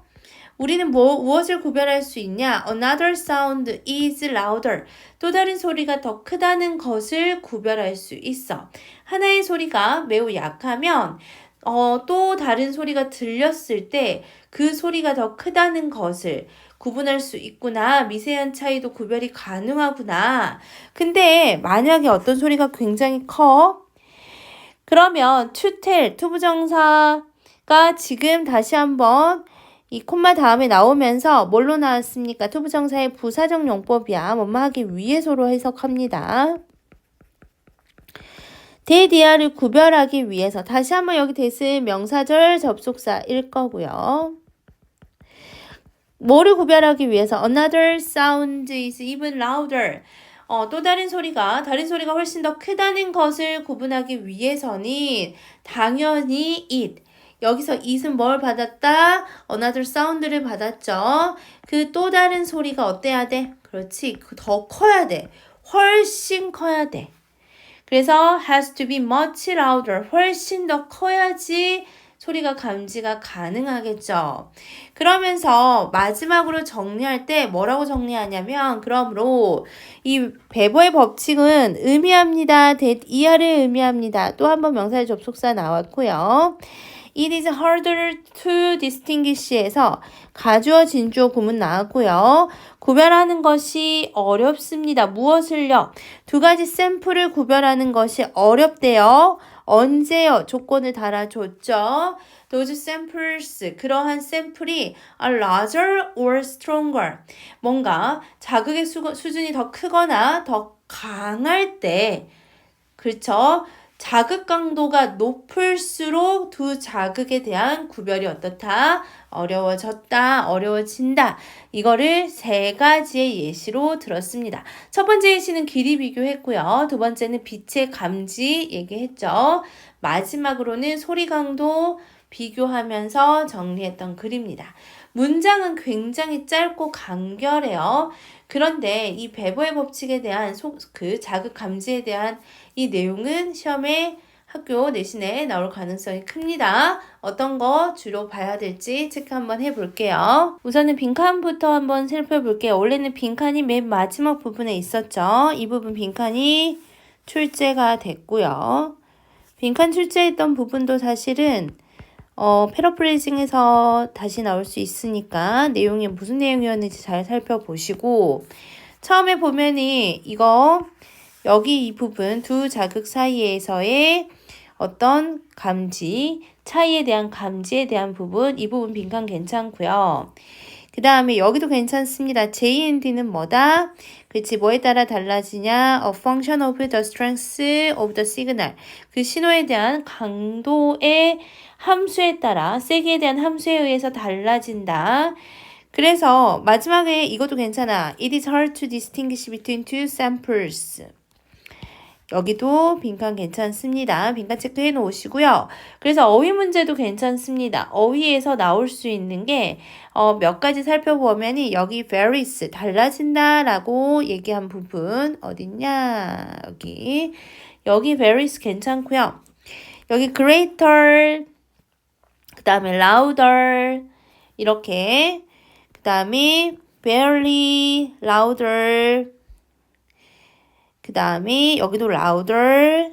우리는 무엇을 구별할 수 있냐? Another sound is louder. 또 다른 소리가 더 크다는 것을 구별할 수 있어. 하나의 소리가 매우 약하면 또 다른 소리가 들렸을 때 그 소리가 더 크다는 것을 구분할 수 있구나. 미세한 차이도 구별이 가능하구나. 근데 만약에 어떤 소리가 굉장히 커? 그러면 to tell, 투부정사가 지금 다시 한번 이 콤마 다음에 나오면서 뭘로 나왔습니까? 투부정사의 부사적 용법이야. 뭐뭐 하기 위해서로 해석합니다. 대디아를 구별하기 위해서 다시 한번 여기 대신 명사절 접속사일 거고요. 뭐를 구별하기 위해서 Another sound is even louder. 또 다른 소리가 훨씬 더 크다는 것을 구분하기 위해서는 당연히 it. 여기서 it은 뭘 받았다? Another sound를 받았죠. 그 또 다른 소리가 어때야 돼? 그렇지. 더 커야 돼. 훨씬 커야 돼. 그래서 has to be much louder. 훨씬 더 커야지 소리가 감지가 가능하겠죠. 그러면서 마지막으로 정리할 때 뭐라고 정리하냐면 그러므로 이 배보의 법칙은 의미합니다. 이하를 의미합니다. 또 한 번 명사의 접속사 나왔고요. It is harder to distinguish에서 가주어 진주어 구문 나왔고요. 구별하는 것이 어렵습니다. 무엇을요? 두 가지 샘플을 구별하는 것이 어렵대요. 언제요? 조건을 달아줬죠. Those samples, 그러한 샘플이 are larger or stronger. 뭔가 자극의 수준이 더 크거나 더 강할 때, 그렇죠? 자극 강도가 높을수록 두 자극에 대한 구별이 어떻다? 어려워졌다, 어려워진다. 이거를 세 가지의 예시로 들었습니다. 첫 번째 예시는 길이 비교했고요. 두 번째는 빛의 감지 얘기했죠. 마지막으로는 소리 강도 비교하면서 정리했던 글입니다. 문장은 굉장히 짧고 간결해요. 그런데 이 베버의 법칙에 대한 그 자극 감지에 대한 이 내용은 시험에 학교 내신에 나올 가능성이 큽니다. 어떤 거 주로 봐야 될지 체크 한번 해볼게요. 우선은 빈칸부터 한번 살펴볼게요. 원래는 빈칸이 맨 마지막 부분에 있었죠. 이 부분 빈칸이 출제가 됐고요. 빈칸 출제했던 부분도 사실은 패러프레이징해서 다시 나올 수 있으니까 내용이 무슨 내용이었는지 잘 살펴보시고 처음에 보면이 이거 여기 이 부분 두 자극 사이에서의 어떤 감지, 차이에 대한 감지에 대한 부분 이 부분 빈칸 괜찮고요. 그 다음에 여기도 괜찮습니다. J&D는 뭐다? 그치, 뭐에 따라 달라지냐? A function of the strength of the signal. 그 신호에 대한 강도의 함수에 따라, 세기에 대한 함수에 의해서 달라진다. 그래서 마지막에 이것도 괜찮아. It is hard to distinguish between two samples. 여기도 빈칸 괜찮습니다. 빈칸 체크해 놓으시고요. 그래서 어휘 문제도 괜찮습니다. 어휘에서 나올 수 있는 게 몇 가지 살펴보면 여기 varies 달라진다 라고 얘기한 부분 어딨냐 여기 varies 괜찮고요. 여기 greater 그 다음에 louder 이렇게 그 다음에 barely louder 그 다음에 여기도 louder,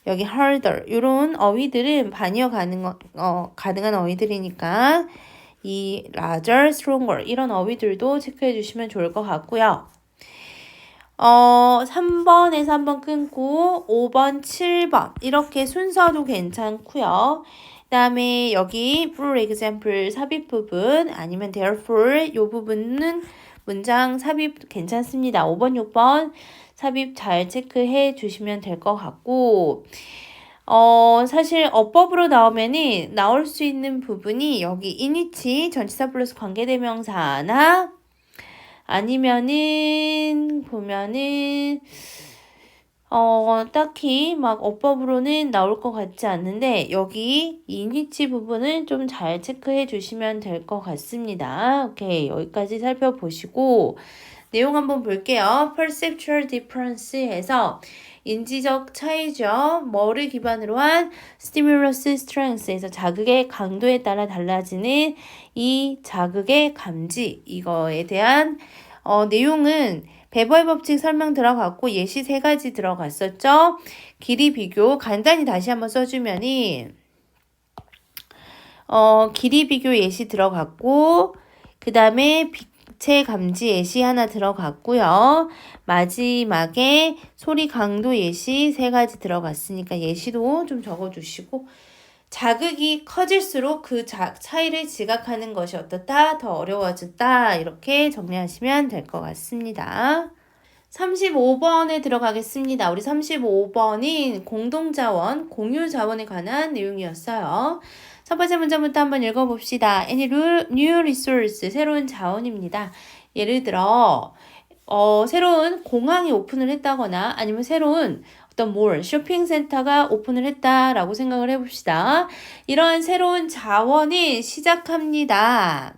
여기 harder 이런 어휘들은 반의어 가능한 어휘들이니까 이 larger, stronger 이런 어휘들도 체크해 주시면 좋을 것 같고요. 3번에서 한번 끊고 5번, 7번 이렇게 순서도 괜찮고요. 그 다음에 여기 for example 삽입 부분 아니면 therefore 이 부분은 문장 삽입 괜찮습니다. 5번, 6번 삽입 잘 체크해 주시면 될 것 같고 사실 어법으로 나오면은 나올 수 있는 부분이 여기 inwhich 전치사 플러스 관계대명사나 아니면은 보면은 딱히 막 어법으로는 나올 것 같지 않는데 여기 inwhich 부분은 좀 잘 체크해 주시면 될 것 같습니다. 오케이, 여기까지 살펴보시고 내용 한번 볼게요. perceptual difference 해서 인지적 차이죠. 뭐를 기반으로 한 stimulus strength에서 자극의 강도에 따라 달라지는 이 자극의 감지 이거에 대한 내용은 배버의 법칙 설명 들어갔고 예시 3가지 들어갔었죠. 길이 비교 간단히 다시 한번 써주면은 길이 비교 예시 들어갔고 그 다음에 빛의 감지 예시 하나 들어갔고요. 마지막에 소리 강도 예시 3가지 들어갔으니까 예시도 좀 적어주시고 자극이 커질수록 그 차이를 지각하는 것이 어떻다? 더 어려워졌다. 이렇게 정리하시면 될 것 같습니다. 35번에 들어가겠습니다. 우리 35번인 공동자원, 공유자원에 관한 내용이었어요. 첫 번째 문장부터 한번 읽어봅시다. Any new resource, 새로운 자원입니다. 예를 들어 새로운 공항이 오픈을 했다거나 아니면 새로운 어떤 몰, 쇼핑센터가 오픈을 했다라고 생각을 해봅시다. 이런 새로운 자원이 시작합니다.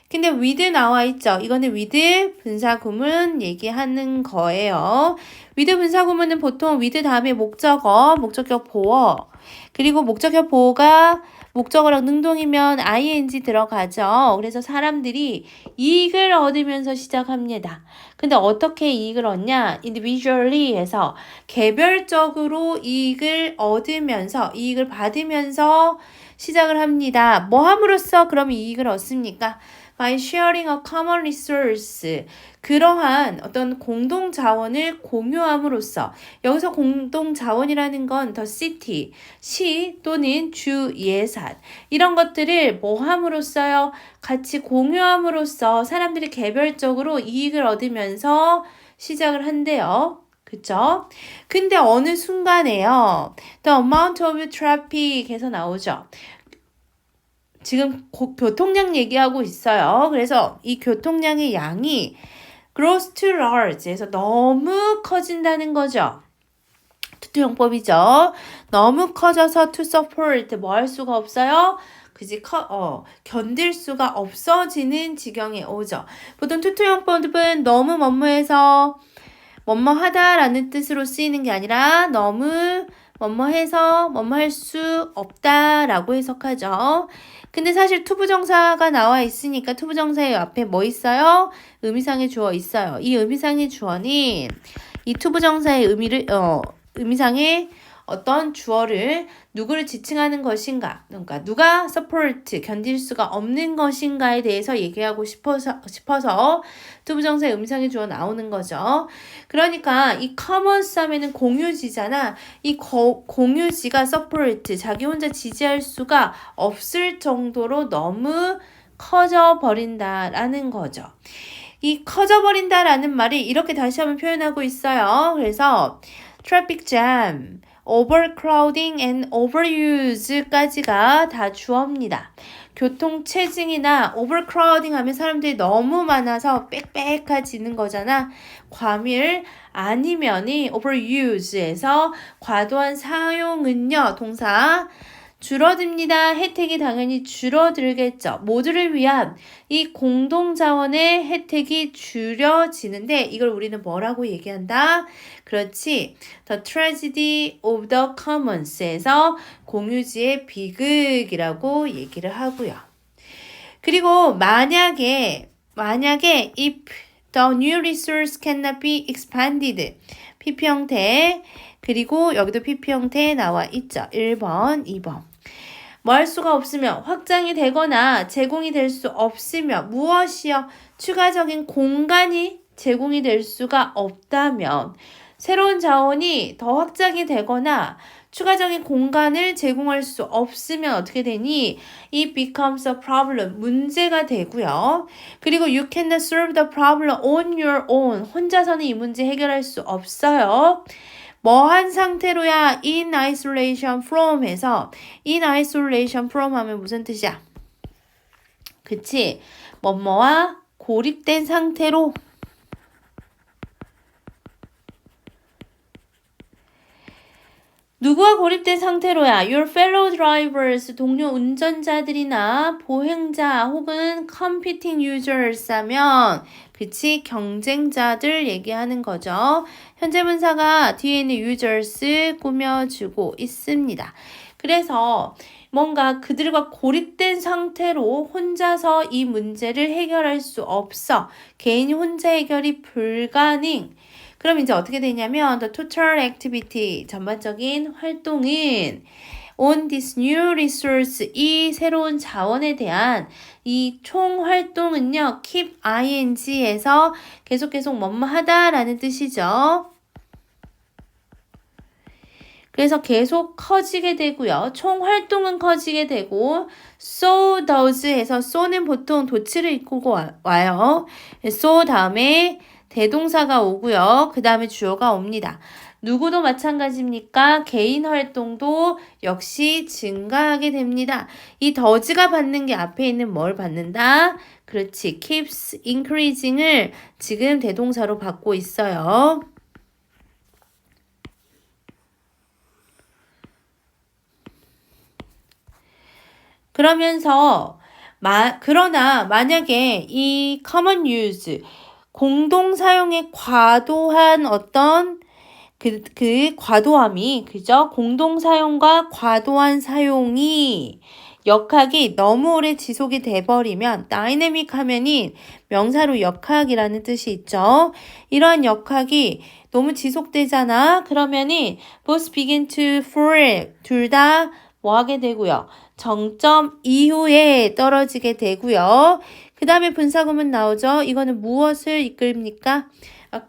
근데 with 나와 있죠. 이거는 with 분사구문 얘기하는 거예요. with 분사구문은 보통 with 다음에 목적어, 목적격 보어, 그리고 목적격 보어가 목적어랑 능동이면 ing 들어가죠. 그래서 사람들이 이익을 얻으면서 시작합니다. 근데 어떻게 이익을 얻냐? individually 해서 개별적으로 이익을 얻으면서, 이익을 받으면서 시작을 합니다. 뭐 함으로써 그럼 이익을 얻습니까? By sharing a common resource. 그러한 어떤 공동 자원을 공유함으로써 여기서 공동 자원이라는 건 the city, 시 또는 주 예산 이런 것들을 뭐 함으로써요? 같이 공유함으로써 사람들이 개별적으로 이익을 얻으면서 시작을 한대요. 그쵸? 근데 어느 순간에요. The amount of traffic에서 나오죠. 지금 교통량 얘기하고 있어요. 그래서 이 교통량의 양이 grows too large 해서 너무 커진다는 거죠. 투투용법이죠. 너무 커져서 to support 뭐 할 수가 없어요? 그지 견딜 수가 없어지는 지경에 오죠. 보통 투투용법은 너무 뭐뭐해서 뭐뭐하다라는 뜻으로 쓰이는 게 아니라 너무 뭐뭐해서 뭐뭐할 수 없다라고 해석하죠. 근데 사실 투부정사가 나와 있으니까 투부정사의 앞에 뭐 있어요? 의미상의 주어 있어요. 이 의미상의 주어는 이 투부정사의 의미상의 어떤 주어를 누구를 지칭하는 것인가, 그러니까 누가 support, 견딜 수가 없는 것인가에 대해서 얘기하고 싶어서 투부정사의 의미상의 주어 나오는 거죠. 그러니까 이 common some에는 공유지잖아. 이 공유지가 support, 자기 혼자 지지할 수가 없을 정도로 너무 커져 버린다라는 거죠. 이 커져 버린다라는 말이 이렇게 다시 한번 표현하고 있어요. 그래서 traffic jam, overcrowding and overuse까지가 다 주어입니다. 교통체증이나 overcrowding 하면 사람들이 너무 많아서 빽빽해지는 거잖아. 과밀 아니면이 overuse에서 과도한 사용은요. 동사 줄어듭니다. 혜택이 당연히 줄어들겠죠. 모두를 위한 이 공동자원의 혜택이 줄여지는데 이걸 우리는 뭐라고 얘기한다? 그렇지. The tragedy of the commons에서 공유지의 비극이라고 얘기를 하고요. 그리고 만약에 if the new resource cannot be expanded PP 형태 그리고 여기도 PP 형태에 나와 있죠. 1번, 2번. 뭐 할 수가 없으면 확장이 되거나 제공이 될 수 없으면 무엇이요? 추가적인 공간이 제공이 될 수가 없다면 새로운 자원이 더 확장이 되거나 추가적인 공간을 제공할 수 없으면 어떻게 되니? It becomes a problem. 문제가 되고요. 그리고 you cannot solve the problem on your own. 혼자서는 이 문제 해결할 수 없어요. 뭐한 상태로야 in isolation from 해서 in isolation from 하면 무슨 뜻이야? 그치? 뭐뭐와 고립된 상태로 누구와 고립된 상태로야? Your fellow drivers, 동료 운전자들이나 보행자 혹은 competing users 하면 그치? 경쟁자들 얘기하는 거죠. 현재 분사가 뒤에 있는 users 꾸며주고 있습니다. 그래서 뭔가 그들과 고립된 상태로 혼자서 이 문제를 해결할 수 없어. 개인이 혼자 해결이 불가능. 그럼 이제 어떻게 되냐면 the total activity, 전반적인 활동은 on this new resource, 이 새로운 자원에 대한 이 총 활동은요, keep ing에서 계속 뭐뭐 하다라는 뜻이죠. 그래서 계속 커지게 되고요. 총 활동은 커지게 되고 so does 해서 so는 보통 도치를 이끌고 와요. so 다음에 대동사가 오고요. 그 다음에 주어가 옵니다. 누구도 마찬가지입니까? 개인 활동도 역시 증가하게 됩니다. 이 does가 받는 게 앞에 있는 뭘 받는다? 그렇지. keeps increasing을 지금 대동사로 받고 있어요. 그러면서 그러나 만약에 이 common use 공동 사용의 과도한 어떤 그 과도함이 그죠? 공동 사용과 과도한 사용이 역학이 너무 오래 지속이 돼버리면 다이내믹 하면이 명사로 역학이라는 뜻이 있죠. 이러한 역학이 너무 지속되잖아. 그러면이 both begin to fall 둘 다 뭐 하게 되고요. 정점 이후에 떨어지게 되고요. 그 다음에 분사구문 나오죠. 이거는 무엇을 이끌입니까?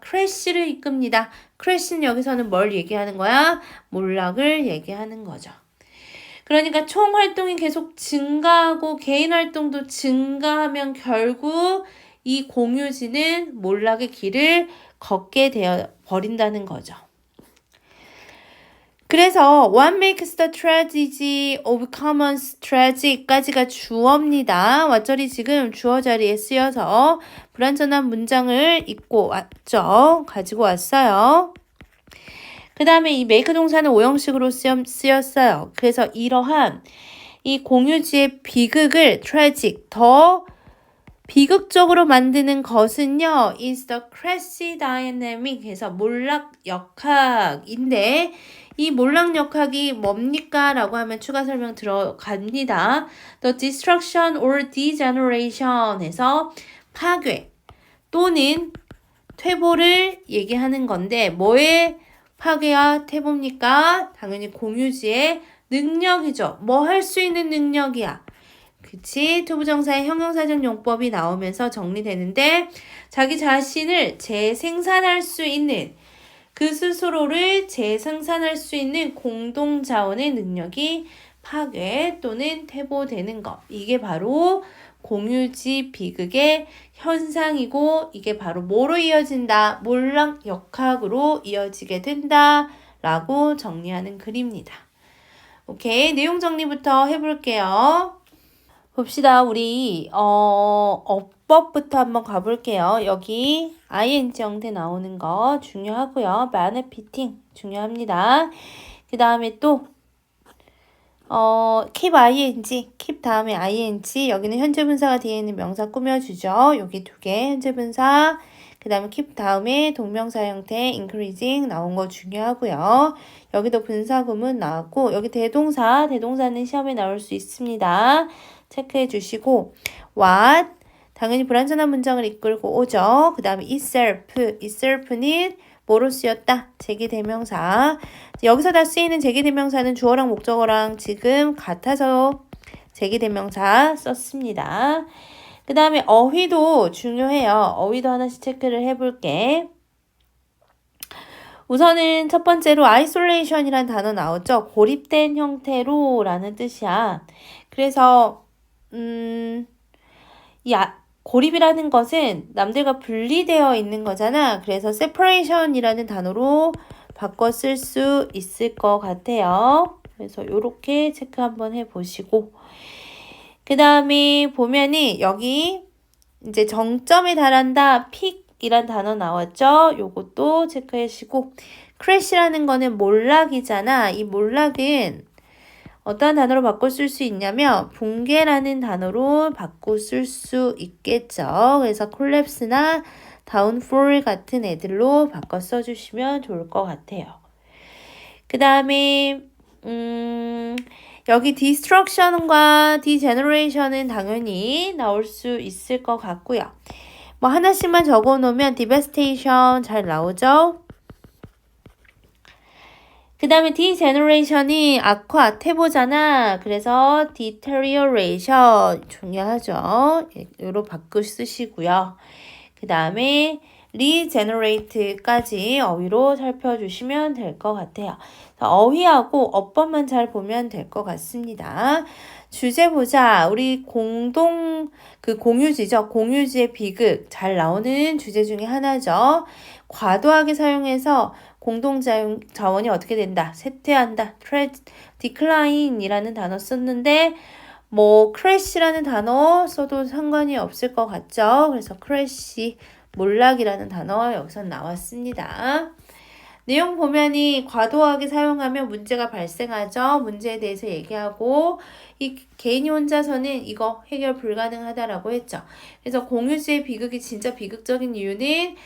crash를 이끕니다. crash는 여기서는 뭘 얘기하는 거야? 몰락을 얘기하는 거죠. 그러니까 총 활동이 계속 증가하고 개인 활동도 증가하면 결국 이 공유지는 몰락의 길을 걷게 되어 버린다는 거죠. 그래서 what makes the tragedy of commons tragic까지가 주어입니다. 왓절이 지금 주어 자리에 쓰여서 불완전한 문장을 입고 왔죠. 가지고 왔어요. 그 다음에 이 make 동사는 오형식으로 쓰였어요. 그래서 이러한 이 공유지의 비극을 tragic, 더 비극적으로 만드는 것은요. is the crash dynamic 해서 몰락 역학인데 이 몰락 역학이 뭡니까? 라고 하면 추가 설명 들어갑니다. The destruction or degeneration 해서 파괴 또는 퇴보를 얘기하는 건데 뭐의 파괴와 퇴보입니까? 당연히 공유지의 능력이죠. 뭐 할 수 있는 능력이야. 그치? 투부정사의 형용사적 용법이 나오면서 정리되는데 자기 자신을 재생산할 수 있는 그 스스로를 재생산할 수 있는 공동자원의 능력이 파괴 또는 퇴보되는 것. 이게 바로 공유지 비극의 현상이고 이게 바로 뭐로 이어진다? 몰락 역학으로 이어지게 된다 라고 정리하는 글입니다. 오케이, 내용 정리부터 해볼게요. 봅시다. 우리 어법부터 한번 가볼게요. 여기 ing 형태 나오는 거 중요하고요. benefiting 중요합니다. 그 다음에 또 keep ing, keep 다음에 ing, 여기는 현재 분사가 뒤에 있는 명사 꾸며주죠. 여기 두 개 현재 분사, 그 다음에 keep 다음에 동명사 형태 increasing 나온 거 중요하고요. 여기도 분사 구문 나왔고, 여기 대동사는 시험에 나올 수 있습니다. 체크해 주시고, what, 당연히 불완전한 문장을 이끌고 오죠. 그 다음에 itself는 뭐로 쓰였다? 제기대명사. 여기서 다 쓰이는 제기대명사는 주어랑 목적어랑 지금 같아서 제기대명사 썼습니다. 그 다음에 어휘도 중요해요. 어휘도 하나씩 체크를 해볼게. 우선은 첫 번째로 isolation이라는 단어 나오죠. 고립된 형태로 라는 뜻이야. 그래서 고립이라는 것은 남들과 분리되어 있는 거잖아. 그래서 separation이라는 단어로 바꿔 쓸 수 있을 것 같아요. 그래서 이렇게 체크 한번 해보시고, 그 다음에 보면은 여기 이제 정점에 달한다, peak이란 단어 나왔죠. 요것도 체크해 주시고, crash라는 거는 몰락이잖아. 이 몰락은 어떠한 단어로 바꿔 쓸 수 있냐면 붕괴라는 단어로 바꿔 쓸 수 있겠죠. 그래서 collapse나 downfall 같은 애들로 바꿔 써주시면 좋을 것 같아요. 그 다음에 여기 destruction과 degeneration은 당연히 나올 수 있을 것 같고요. 뭐 하나씩만 적어 놓으면 devastation 잘 나오죠. 그 다음에 degeneration이 악화, 퇴보잖아. 그래서 deterioration 중요하죠. 요로 바꿔 쓰시고요. 그 다음에 regenerate까지 어휘로 살펴주시면 될 것 같아요. 어휘하고 어법만 잘 보면 될 것 같습니다. 주제 보자. 우리 공유지죠. 공유지의 비극 잘 나오는 주제 중에 하나죠. 과도하게 사용해서 공동자원이 어떻게 된다? 쇠퇴한다. decline이라는 단어 썼는데 뭐 crash라는 단어 써도 상관이 없을 것 같죠? 그래서 crash, 몰락이라는 단어 여기서 나왔습니다. 내용 보면이 과도하게 사용하면 문제가 발생하죠. 문제에 대해서 얘기하고 이 개인이 혼자서는 이거 해결 불가능하다라고 했죠. 그래서 공유지의 비극이 진짜 비극적인 이유는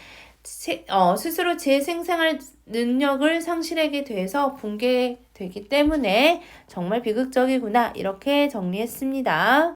스스로 재생산할 능력을 상실하게 돼서 붕괴되기 때문에 정말 비극적이구나 이렇게 정리했습니다.